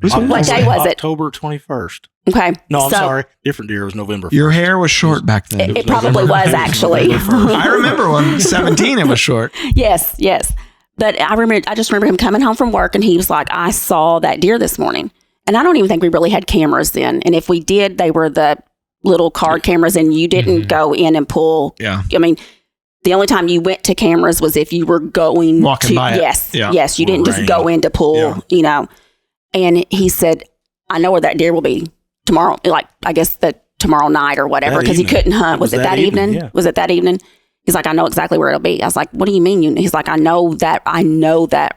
What day was it? October 21st. Okay. No, I'm sorry. Different deer. It was November 1st. Your hair was short back then. It probably was, actually. I remember when 17 it was short. Yes. But I just remember him coming home from work and he was like, I saw that deer this morning. And I don't even think we really had cameras then. And if we did, they were the little card cameras, and you didn't go in and pull. Yeah. I mean, the only time you went to cameras was if you were going walking by it. Yes. You didn't just go in to pull, And he said, I know where that deer will be tomorrow. Like, I guess tomorrow night or whatever, because he couldn't hunt. Was it that evening? Yeah. Was it that evening? He's like, I know exactly where it'll be. I was like, what do you mean? He's like, I know that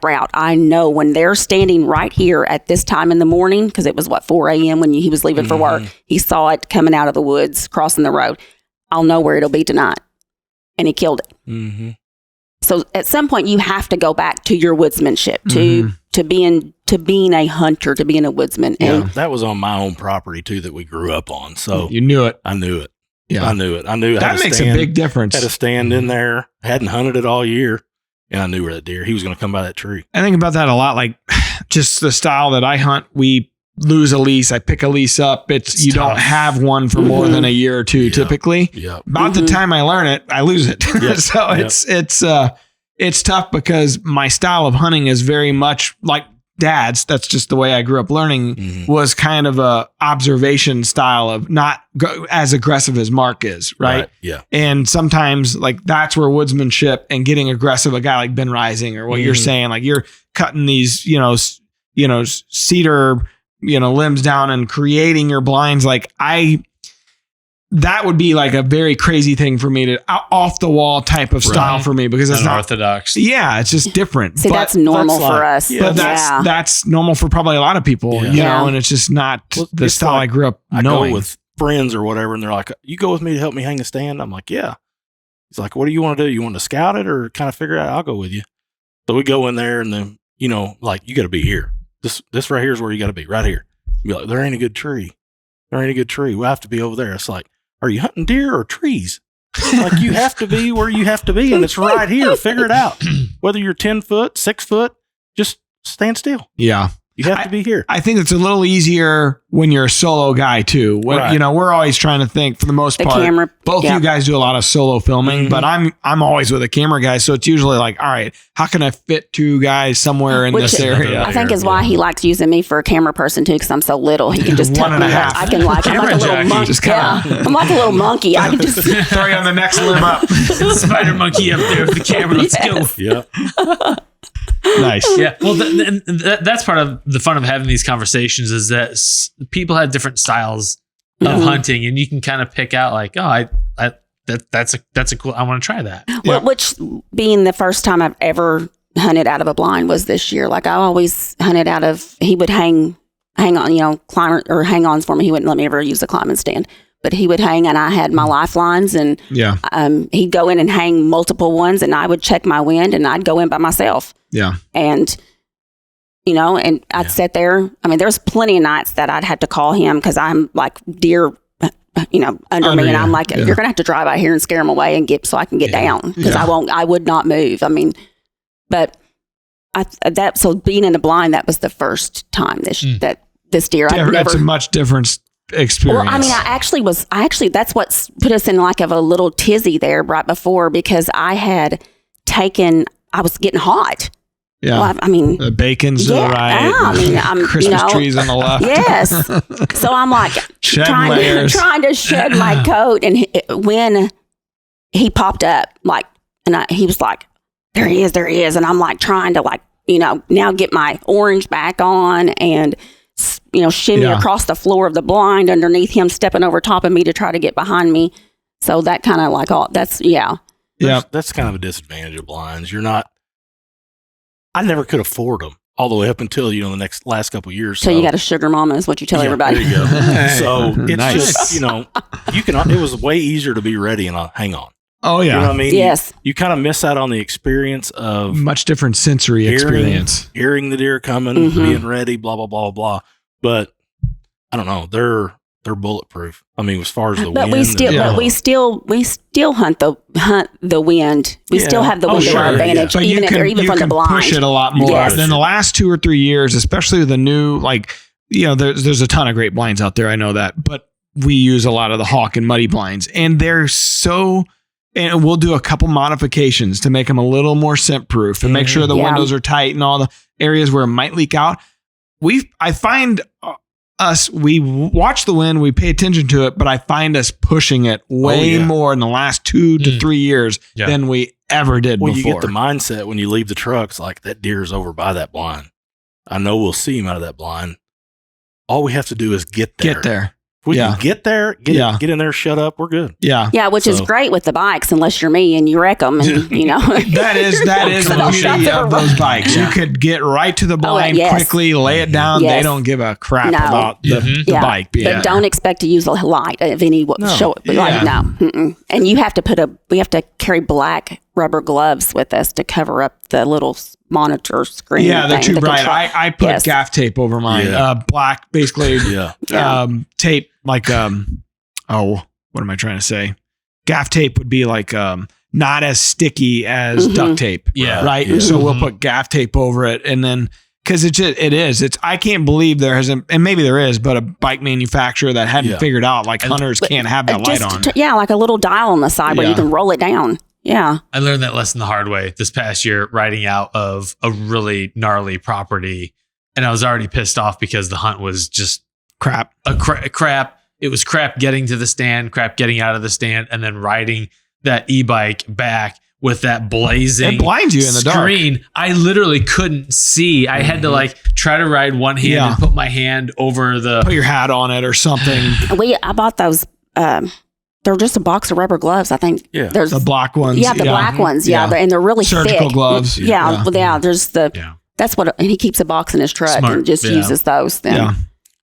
route. I know when they're standing right here at this time in the morning, because it was 4 a.m. when he was leaving for work. He saw it coming out of the woods, crossing the road. I'll know where it'll be tonight. And he killed it. Mm-hmm. So at some point you have to go back to your woodsmanship, to being a hunter, to being a woodsman. And that was on my own property too that we grew up on. So you knew it. I knew it. Yeah. I knew it. I knew that makes a big difference. Had a stand in there. Hadn't hunted it all year. And I knew where that deer, he was going to come by that tree. I think about that a lot. Like just the style that I hunt, we lose a lease. I pick a lease up. It's you tough. Don't have one for more than a year or two typically. Yep. About the time I learn it, I lose it. Yep. So it's tough because my style of hunting is very much like dad's, that's just the way I grew up learning, was kind of a observation style of not as aggressive as Mark is, right? Yeah. And sometimes like that's where woodsmanship and getting aggressive, a guy like Ben Rising or what you're saying, like you're cutting these, cedar, limbs down and creating your blinds. Like that would be like a very crazy thing for me to off the wall type of style for me, because it's not orthodox. Yeah, it's just different. See, that's normal for us. But that's normal for probably a lot of people, and it's just not the style I grew up knowing. I go with friends or whatever, and they're like, "You go with me to help me hang a stand?" I'm like, "Yeah." He's like, "What do you want to do? You want to scout it or kind of figure it out?" I'll go with you. So we go in there, and then like you got to be here. This right here is where you got to be, right here. Be like, there ain't a good tree. We'll have to be over there. It's like, are you hunting deer or trees? Like, you have to be where you have to be, and it's right here. Figure it out. Whether you're 10 foot, 6 foot, just stand still. Yeah. You have to be here. I think it's a little easier when you're a solo guy too. When, we're always trying to think, for the most part, both you guys do a lot of solo filming, but I'm always with a camera guy. So it's usually like, all right, how can I fit 2 guys somewhere in this area? I think is why he likes using me for a camera person too, because I'm so little. He can just tuck me up. I'm like a little monkey. I'm like a little monkey. I can just throw you on the next limb up. Spider monkey up there with the camera. Let's go. Yeah. Nice. Yeah. Well, that's part of the fun of having these conversations, is that people have different styles of hunting, and you can kind of pick out like, oh, that's a cool, I want to try that. Well, which being the first time I've ever hunted out of a blind was this year. Like I always hunted out of, he would hang on, climber or hang ons for me. He wouldn't let me ever use a climbing stand, but he would hang, and I had my lifelines, and he'd go in and hang multiple ones, and I would check my wind, and I'd go in by myself. Yeah. And, and I'd sit there. I mean, there's plenty of nights that I'd have to call him because I'm like deer, under me. And I'm like, you're going to have to drive out here and scare them away and so I can get down, because I would not move. I mean, but so being in the blind, that was the first time this deer. That's a much different experience. Well, I mean, I that's what's put us in like of a little tizzy there right before, because I was getting hot. Yeah. Well, I mean, the bacon's to the right. Yeah, I mean, I'm Christmas trees on the left. Yes. So I'm like trying to shed my coat, and when he popped up, like, and he was like, there he is, and I'm like trying to like, now get my orange back on and shimmy across the floor of the blind underneath him, stepping over top of me to try to get behind me. So that kind of like that's kind of a disadvantage of blinds. I never could afford them all the way up until the last couple of years. So you got a sugar mama is what you tell everybody. There you go. So it's just you can. It was way easier to be ready and hang on. Oh yeah, you know what I mean. Yes, you kind of miss out on the experience of much different sensory experience. Hearing the deer coming, being ready, blah blah blah blah. But I don't know. They're bulletproof. I mean, as far as the wind. We still hunt the wind. We still have the wind to our advantage, but even from the blind. Push it a lot more. Yes. Than the last 2 or 3 years, especially with the new, there's a ton of great blinds out there. I know that, but we use a lot of the hawk and muddy blinds, and they're so. And we'll do a couple modifications to make them a little more scent proof and make sure the windows are tight and all the areas where it might leak out. I find we watch the wind, we pay attention to it, but I find us pushing it way more in the last 2 to 3 years than we ever did before. You get the mindset when you leave the trucks, like that deer's over by that blind. I know we'll see him out of that blind. All we have to do is get there. If we can get there, get in there, shut up, we're good. Yeah, which is great with the bikes, unless you're me and you wreck them. And, that is the beauty of those bikes. You could get right to the blind quickly, lay it down. They don't give a crap about the bike. But don't expect to use a light of any show. No. And we have to carry black rubber gloves with us to cover up the little monitor screen. Yeah, they're too bright. I put gaff tape over mine. Black, basically. Tape like what am I trying to say? Gaff tape would be like not as sticky as duct tape. Right. Yeah. So we'll put gaff tape over it, and then because it's I can't believe there hasn't, and maybe there is, but a bike manufacturer that hadn't figured out like hunters can't have that light on. Like a little dial on the side where you can roll it down. Yeah. I learned that lesson the hard way this past year, riding out of a really gnarly property. and I was already pissed off because the hunt was just Crap. crap. It was crap getting to the stand, crap getting out of the stand, and then riding that e-bike back with that blazing It blinds you in the dark. screen. I literally couldn't see. I had to like try to ride one hand and put my hand over the. Put your hat on it or something. I bought those. They're just a box of rubber gloves. I think. Yeah. There's The black ones. Yeah, the black ones. Yeah, Yeah. and they're really Surgical thick. gloves. Yeah. There's the. Yeah. That's what. And he keeps a box in his truck Smart. and just Yeah. uses those. Then. Yeah.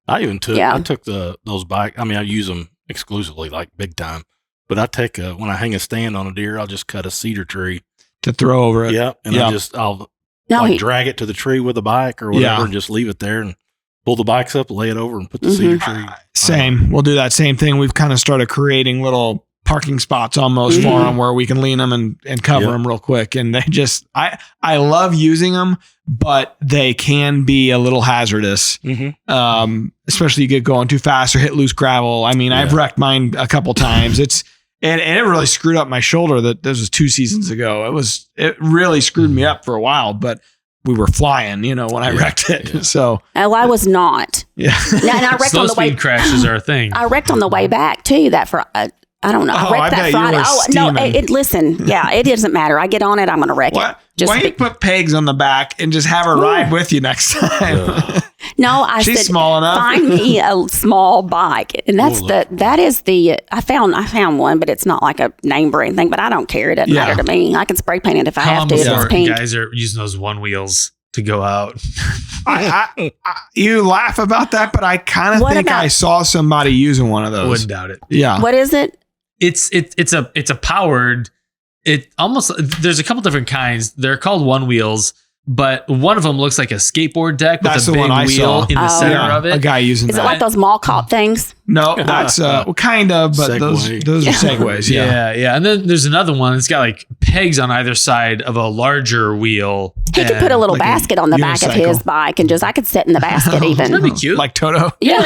I even took Yeah. I took those bike. I mean, I use them exclusively, like big time. But I take when I hang a stand on a deer, I'll just cut a cedar tree. To throw over it. Yeah, and I'll No, like drag it to the tree with a bike or whatever, and just leave it there and pull the bikes up, lay it over, and put the cedar tree. Same. We'll do that same thing. We've kind of started creating little parking spots almost for them where we can lean them and cover them real quick. And they just, I love using them, but they can be a little hazardous. Especially you get going too fast or hit loose gravel. I mean, I've wrecked mine a couple times. And it really screwed up my shoulder. This was 2 seasons ago. It really screwed me up for a while, but we were flying, when I wrecked it. Yeah. So, oh, I was not. Yeah. And I wrecked Slow on the way. speed crashes are a thing. I wrecked on the way back too. I don't know. I wrecked that Friday. Listen. Yeah, it doesn't matter. I get on it. I'm going to wreck it. Why don't you put pegs on the back and just have her ride with you next time? No, I She's said, small enough. Find me a small bike. And I found one, but it's not like a name brand thing, but I don't care. It doesn't matter to me. I can spray paint it if I How have long to. If before it's pink. guys are using those one wheels to go out? You laugh about that, but I kind of think I saw somebody using one of those. Wouldn't doubt it. Yeah. What is it? It's a powered. There's a couple different kinds. They're called one wheels, but one of them looks like a skateboard deck with That's a the big one I wheel saw. in the center of it. A guy using Is that. it like those mall cop things? No, that's kind of, but Segway. those are segways. Yeah. And then there's another one. It's got like pegs on either side of a larger wheel. He could put a little like a basket on the back of his unicycle. bike and I could sit in the basket even. That'd be cute. Like Toto. Yeah.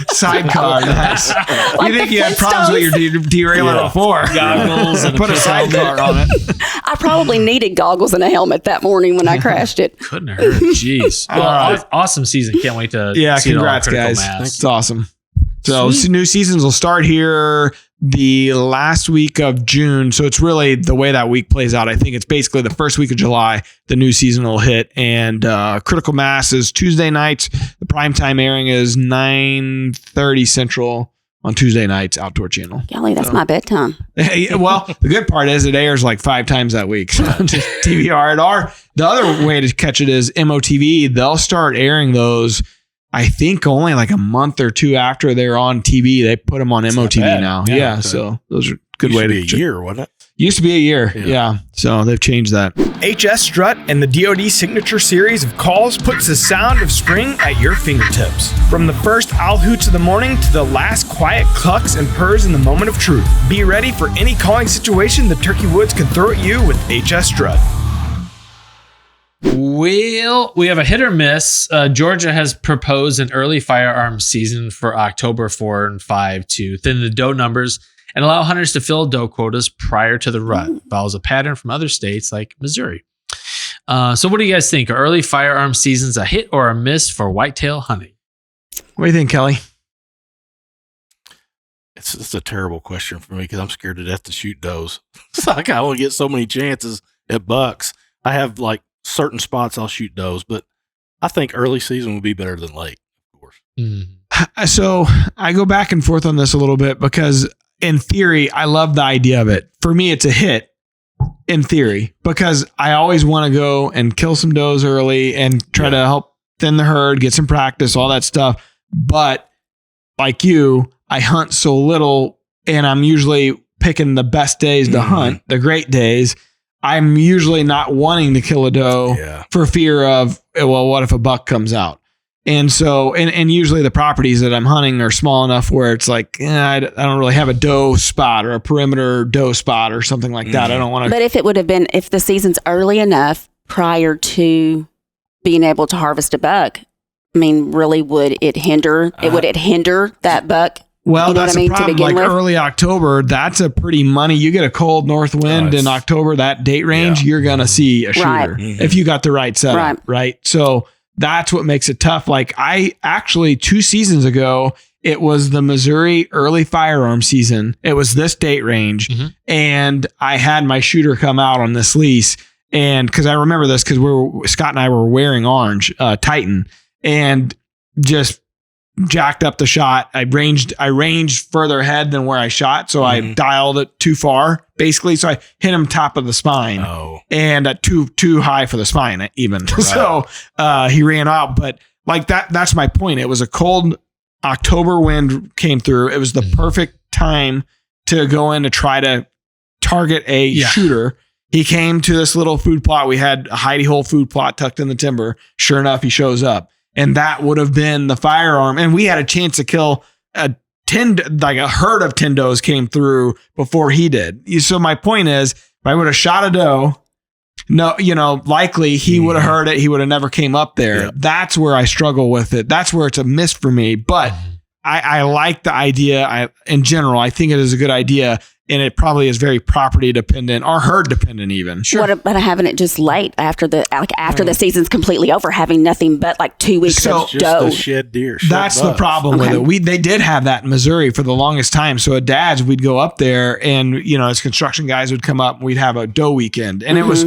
Sidecar. Nice. You think you had problems with your derailleur before? Goggles and Put a sidecar on it. I probably needed goggles and a helmet that morning when I crashed it. Couldn't hurt. Jeez. Well, awesome season. Can't wait to see congrats, it all on Critical guys. Mass. It's awesome. So new seasons will start here the last week of June. So it's really the way that week plays out. I think it's basically the first week of July, the new season will hit. And Critical Mass is Tuesday nights. The primetime airing is 9:30 Central on Tuesday nights, Outdoor Channel. Golly, that's my bedtime. Well, the good part is it airs like 5 times that week. So just DVR. The other way to catch it is MOTV. They'll start airing those, I think, only like a month or 2 after they're on TV. They put them on MOTV now. Yeah. So those are good way to be a year, wasn't it? Used to be a year. Yeah. So they've changed that. HS Strut and the DoD Signature Series of calls puts the sound of spring at your fingertips. From the first owl hoots of the morning to the last quiet clucks and purrs in the moment of truth. Be ready for any calling situation the Turkey Woods can throw at you with HS Strut. Well, we have a hit or miss. Georgia has proposed an early firearm season for October 4 and 5 to thin the doe numbers and allow hunters to fill doe quotas prior to the rut. Follows a pattern from other states like Missouri. So what do you guys think? Are early firearm seasons a hit or a miss for whitetail hunting? What do you think, Kelly? It's a terrible question for me because I'm scared to death to shoot does. It's like I only get so many chances at bucks. I have like certain spots I'll shoot does, but I think early season would be better than late, of course. So I go back and forth on this a little bit because in theory, I love the idea of it. For me, it's a hit in theory because I always want to go and kill some does early and try to help thin the herd, get some practice, all that stuff. But like you, I hunt so little and I'm usually picking the best days to hunt, the great days. I'm usually not wanting to kill a doe for fear of, well, what if a buck comes out? And so, and usually the properties that I'm hunting are small enough where it's like, I don't really have a doe spot or a perimeter doe spot or something like that. I don't want to. But if it would have been, if the season's early enough prior to being able to harvest a buck, I mean, really would it hinder, would it hinder that buck Well, You know that's what I mean, the to problem. begin Like with? early October, that's a pretty money. You get a cold north wind in October, that date range, you're going to see a shooter Right. if you got the right setup, right? So that's what makes it tough. Like I actually 2 seasons ago, it was the Missouri early firearm season. It was this date range. And I had my shooter come out on this lease. And because I remember this because Scott and I were wearing orange Titan and just jacked up the shot. I ranged further ahead than where I shot. So I dialed it too far basically. So I hit him top of the spine and too high for the spine even. Right. So he ran out, but like that's my point. It was a cold October wind came through. It was the perfect time to go in to try to target a shooter. He came to this little food plot. We had a hidey hole food plot tucked in the timber. Sure enough, he shows up. And that would have been the firearm. And we had a chance to kill a herd of 10 does came through before he did. So my point is, if I would have shot a doe, likely he would have heard it. He would have never came up there. Yep. That's where I struggle with it. That's where it's a miss for me. But I like the idea. In general, I think it is a good idea. And it probably is very property dependent or herd dependent even. Sure. What about having it just late after the season's completely over, having nothing but like 2 weeks of doe? Shed deer. That's the problem with it. They did have that in Missouri for the longest time. So at Dad's, we'd go up there and, as construction guys would come up and we'd have a doe weekend. And it was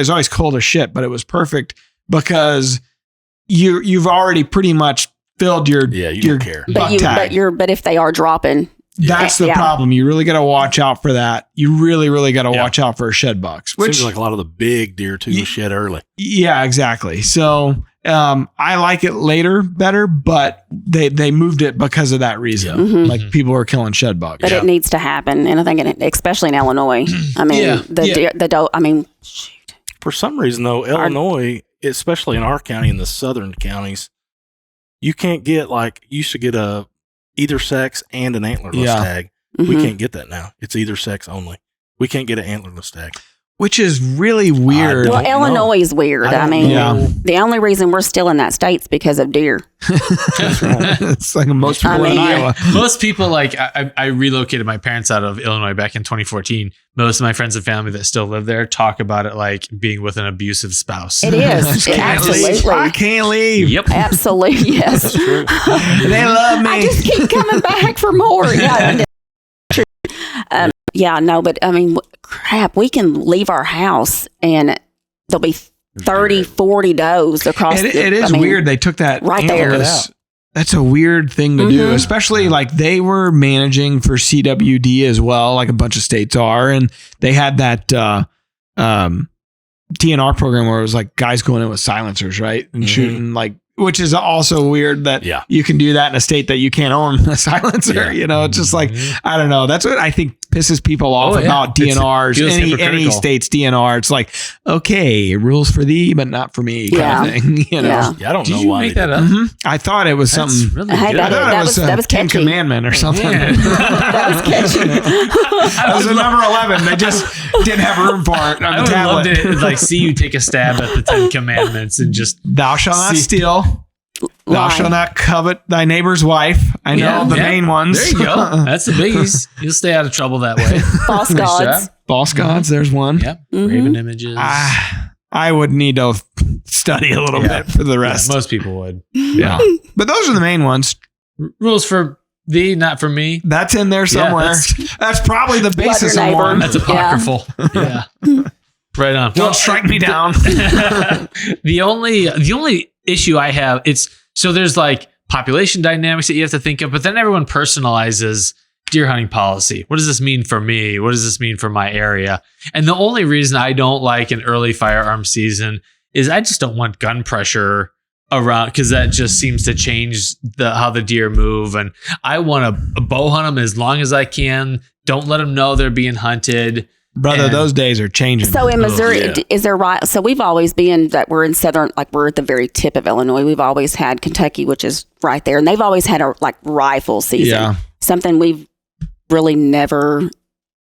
always cold as shit, but it was perfect because you've already pretty much filled your don't care. But if they are dropping. That's the problem. You really got to watch out for that. You really, really got to watch out for shed bucks. Which seems like a lot of the big deer too shed early. Yeah, exactly. So I like it later better, but they moved it because of that reason. Like people were killing shed bucks. But it needs to happen, and I think especially in Illinois. I mean, the doe. I mean, shoot. For some reason though, Illinois, especially in our county and the southern counties, you can't get you used to get a either sex and an antlerless tag. We can't get that now. It's either sex only. We can't get an antlerless tag. Which is really weird. Well, Illinois is weird. I mean, the only reason we're still in that state's because of deer. That's right. It's like most people in Iowa. Most people, I relocated my parents out of Illinois back in 2014. Most of my friends and family that still live there talk about it like being with an abusive spouse. It is. Absolutely. I can't leave. Yep. Absolutely. Yes. That's true. They love me. I just keep coming back for more. But I mean, crap, we can leave our house and there'll be 30, 40 does across. It is weird. They took that right there. That's a weird thing to do, especially they were managing for CWD as well, like a bunch of states are. And they had that TNR program where it was like guys going in with silencers, right? And shooting which is also weird that you can do that in a state that you can't own a silencer. It's just I don't know. That's what I think pisses people off about DNRs. Any state's DNR. It's like, okay, rules for thee, but not for me kind of thing. I don't know why. Did you make that up? I thought it was something. Really good. That was Ten catchy. Commandment or something. That was catchy. That was a number 11. They just didn't have room for it on the tablet. I would love to see you take a stab at the 10 Commandments and just thou shalt not steal. Thou shalt not covet thy neighbor's wife. I know the main ones. There you go. That's the biggies. You'll stay out of trouble that way. False gods. False gods. There's one. Yep. Graven images. I would need to study a little bit for the rest. Most people would. Yeah. But those are the main ones. Rules for thee, not for me. That's in there somewhere. That's probably the basis of one. That's apocryphal. Yeah. Right on. Don't strike me down. The only issue I have, there's population dynamics that you have to think of, but then everyone personalizes deer hunting policy. What does this mean for me? What does this mean for my area? And the only reason I don't like an early firearm season is I just don't want gun pressure around, because that just seems to change how the deer move. And I want to bow hunt them as long as I can. Don't let them know they're being hunted. Brother, those days are changing. So in Missouri, is there right? So we've always been that we're in southern, we're at the very tip of Illinois. We've always had Kentucky, which is right there, and they've always had a rifle season. Yeah. Something we've really never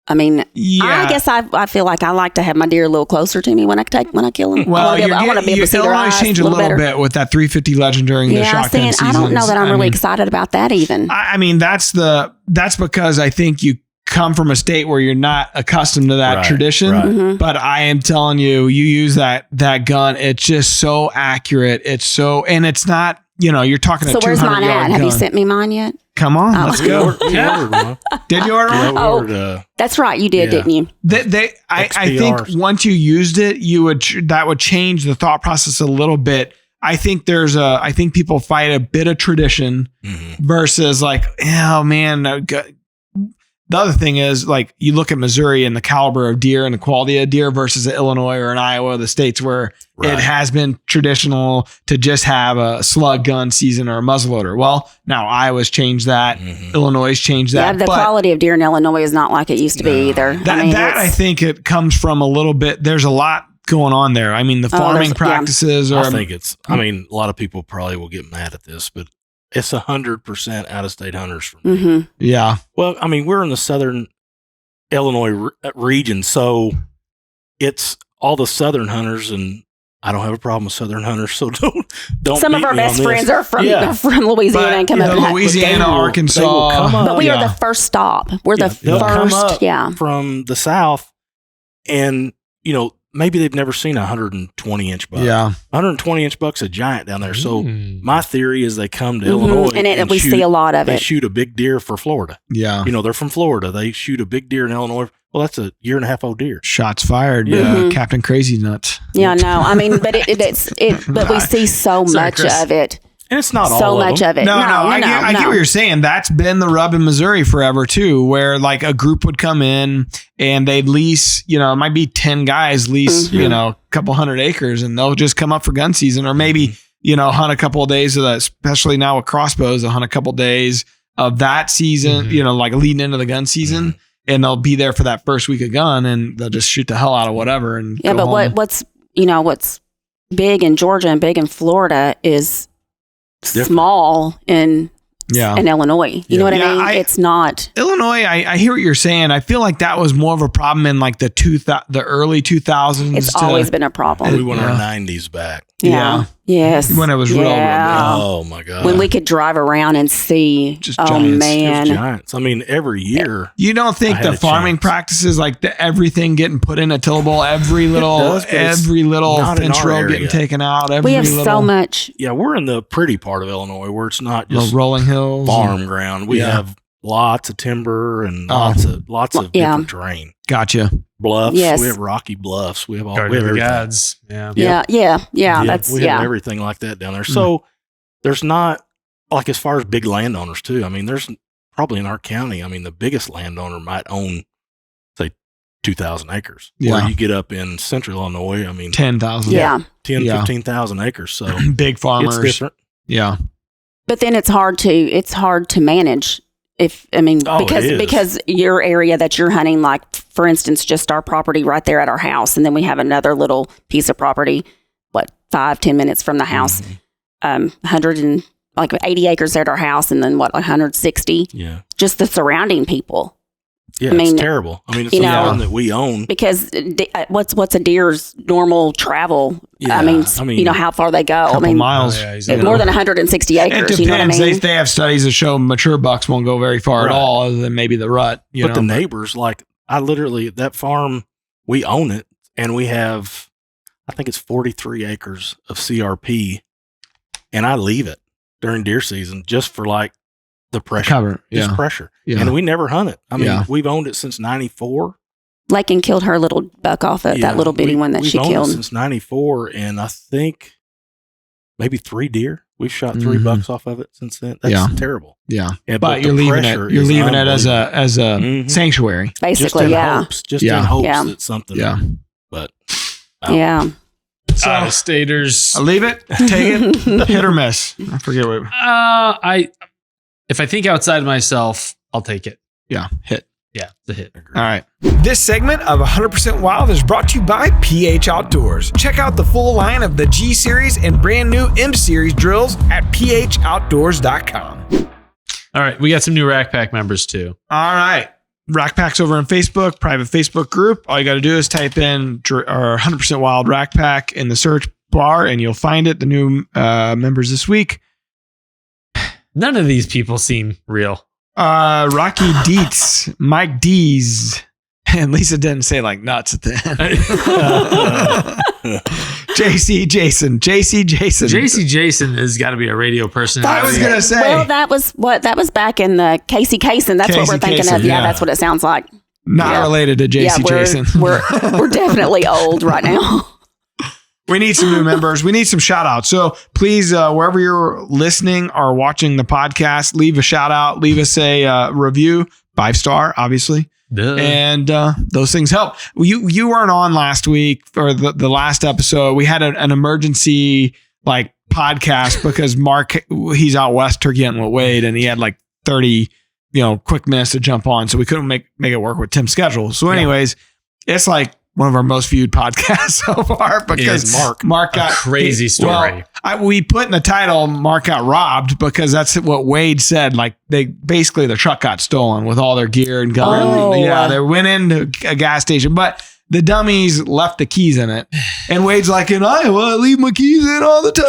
I mean, Yeah. I guess I feel like I like to have my deer a little closer to me when I kill them. Well, I want to be able to see their eyes changed a a little better. bit with that 350 legend during the shotgun seasons. I don't know that I'm really excited about that even. I mean, that's because I think you come from a state where you're not accustomed to that tradition. Right. Mm-hmm. But I am telling you, you use that gun. It's just so accurate. And it's not, you're talking So a 200 where's mine yard at? Have you gun. sent me mine yet? Come on, let's go. We ordered one. Did you order one? Yeah, we ordered, That's right. You did, didn't you? I think once you used it, that would change the thought process a little bit. I think I think people fight a bit of tradition versus like, oh man. The other thing is like you look at Missouri and the caliber of deer and the quality of deer versus Illinois or in Iowa, the states where it has been traditional to just have a slug gun season or a muzzleloader. Well, now Iowa's changed that. Illinois has changed that. Yeah, the quality of deer in Illinois is not like it used to be either. I think it comes from a little bit. There's a lot going on there. I mean, the farming practices are. I think a lot of people probably will get mad at this, but it's 100% out-of-state hunters for me. Mm-hmm. Yeah. Well, I mean, we're in the southern Illinois region, so it's all the southern hunters, and I don't have a problem with southern hunters. So don't. Some of our best friends are from Louisiana and come up. Louisiana, Arkansas, but we are the first stop. We're the they'll come first. Up from the south, and maybe they've never seen a 120-inch buck. Yeah. 120-inch buck's a giant down there. So my theory is they come to Illinois and we see a lot of it. They shoot a big deer for Florida. Yeah. They're from Florida. They shoot a big deer in Illinois. Well, that's a 1.5-year old deer. Shots fired. Captain Crazy Nuts. Yeah, no. I mean, but but we see so much of it. And it's not so all much of it. No, I get what you're saying. That's been the rub in Missouri forever too, where like a group would come in and they'd lease, it might be 10 guys lease, a couple 100 acres, and they'll just come up for gun season, or maybe, hunt a couple of days of that, especially now with crossbows, they'll hunt a couple of days of that season, like leading into the gun season, and they'll be there for that first week of gun, and they'll just shoot the hell out of whatever. And but home. what's big in Georgia and big in Florida is small in Illinois. You know what I mean? It's not Illinois. I hear what you're saying. I feel like that was more of a problem in like the early 2000s. It's always been a problem. We went our 90s back. Yeah. Yes. When it was real big. Oh my God. When we could drive around and see. Just giants. Man. Just giants. I mean, every year. You don't think the farming practices, like everything getting put in a tillable, every little fence row getting taken out. We have so much. Yeah, we're in the pretty part of Illinois where it's not just rolling hills, farm ground. We have lots of timber and lots of different terrain. Gotcha. Bluffs. Yes. We have rocky bluffs. We have all. We have gods. Yeah. That's we have everything like that down there. So there's not like as far as big landowners too. I mean, there's probably in our county. I mean, the biggest landowner might own say 2,000 acres. Yeah. Where you get up in central Illinois, I mean 10,000. 15,000 acres. So big farmers. It's different. Yeah. But then it's hard to manage. Because your area that you're hunting, like for instance, just our property right there at our house, and then we have another little piece of property, 5-10 minutes from the house, 80 acres at our house, and then 160. Yeah, just the surrounding people. Yeah, it's terrible. I mean, it's one that we own because what's a deer's normal travel? Yeah, I mean, how far they go? Couple miles, more than 160 acres. It depends. You know what I mean? They have studies that show mature bucks won't go very far at all, other than maybe the rut. But the neighbors, that farm, we own it, and we have, I think it's 43 acres of CRP, and I leave it during deer season just for the pressure, pressure. Yeah. And we never hunt it. I mean, we've owned it since 94. Lakin killed her little buck off it, that little bitty one that she killed. We've owned it since 94, and I think maybe 3 deer. We've shot 3 bucks off of it since then. That's terrible. Yeah. But you're leaving it as a sanctuary. Basically, just in hopes that something. Yeah. But so staters. I leave it, take it, hit or miss. I forget what. If I think outside myself, I'll take it. Yeah, hit. Yeah, the hit. All right. This segment of 100% Wild is brought to you by PH Outdoors. Check out the full line of the G Series and brand new M Series drills at phoutdoors.com. All right, we got some new Rack Pack members too. All right. Rack Pack's over on Facebook, private Facebook group. All you got to do is type in our 100% Wild Rack Pack in the search bar and you'll find it. The new members this week. None of these people seem real. Rocky Dietz, Mike D's, and Lisa didn't say like nuts at the end. JC Jason. JC Jason has got to be a radio personality. I was going to say. Well, that was back in the Casey Kasem. That's what we're thinking of. Yeah, that's what it sounds like. Not related to JC Jason. We're definitely old right now. We need some new members. We need some shout outs. So please, wherever you're listening or watching the podcast, leave a shout out, leave us a review, 5-star, obviously. Duh. And those things help. You weren't on last week or the last episode. We had an emergency like podcast because Mark, he's out west turkey hunting with Wade and he had like 30, quick minutes to jump on. So we couldn't make it work with Tim's schedule. So anyways, it's like one of our most viewed podcasts so far because Mark got crazy story. Well, we put in the title, Mark got robbed because that's what Wade said. Like the truck got stolen with all their gear and gun. Oh. Yeah, they went into a gas station, but the dummies left the keys in it. And Wade's like, in Iowa, I leave my keys in all the time.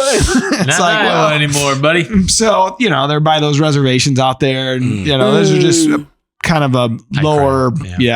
It's not Iowa anymore, buddy. So, they're by those reservations out there. And, those are just kind of a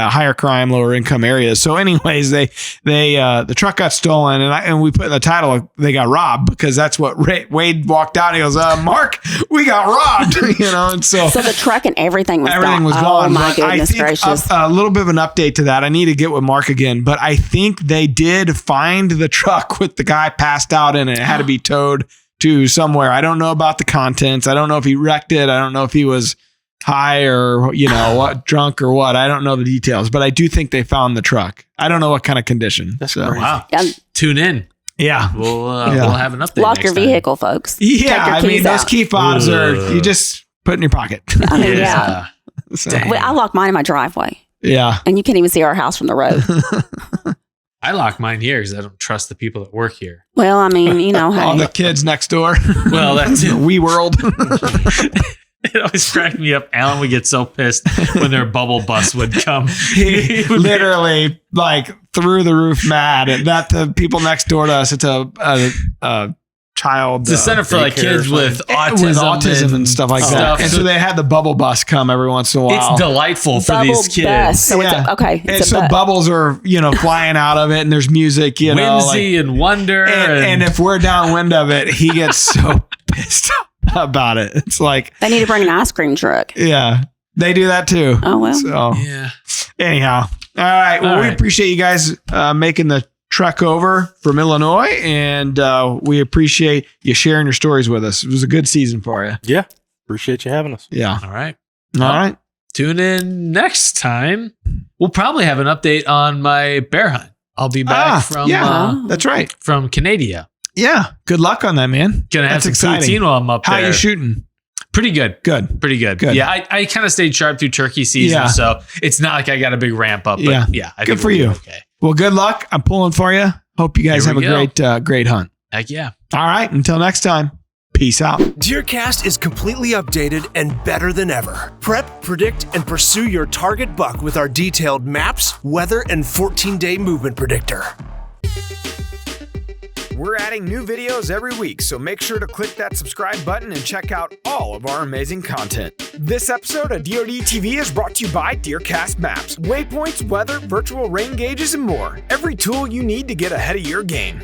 higher crime, lower income areas. So anyways, the truck got stolen and we put in the title, they got robbed because that's what Wade walked out. And he goes, Mark, we got robbed, and so the truck and everything was gone. Oh my goodness gracious. A little bit of an update to that. I need to get with Mark again, but I think they did find the truck with the guy passed out in it. It had to be towed to somewhere. I don't know about the contents. I don't know if he wrecked it. I don't know if he was high or what, drunk or what. I don't know the details, but I do think they found the truck. I don't know what kind of condition. That's so. Wow. Tune in. Yeah, we'll have an update. Lock your vehicle, folks. Yeah, those key fobs are you just put in your pocket. Yeah. So. I lock mine in my driveway. Yeah, and you can't even see our house from the road. I lock mine here because I don't trust the people that work here. Well, I mean, hey. All the kids next door. Well, that's it. Wee World. It always cracked me up. Alan would get so pissed when their bubble bus would come. He literally like through the roof mad that the people next door to us, it's a child. It's a center for like kids with autism and stuff like that. And so they had the bubble bus come every once in a while. It's delightful for bubble these kids. Bus. So and so bubbles are, flying out of it and there's music, whimsy and wonder. And if we're downwind of it, he gets so pissed about it. It's like they need to bring an ice cream truck. Yeah, they do that too. Oh well. So yeah. Anyhow, all right. Well, we appreciate you guys making the trek over from Illinois, and we appreciate you sharing your stories with us. It was a good season for you. Yeah, appreciate you having us. Yeah. All right. All right. Tune in next time. We'll probably have an update on my bear hunt. I'll be back from that's right, from Canada. Yeah. Good luck on that, man. Gonna have some poutine while I'm up there. How you shooting? Pretty good. Pretty good. Yeah, I kind of stayed sharp through turkey season, so it's not like I got a big ramp up. But I good for you. Okay. Well, good luck. I'm pulling for you. Hope you guys have a great hunt. Heck yeah. All right. Until next time. Peace out. DeerCast is completely updated and better than ever. Prep, predict, and pursue your target buck with our detailed maps, weather, and 14-day movement predictor. We're adding new videos every week, so make sure to click that subscribe button and check out all of our amazing content. This episode of DoD TV is brought to you by DeerCast Maps, waypoints, weather, virtual rain gauges, and more. Every tool you need to get ahead of your game.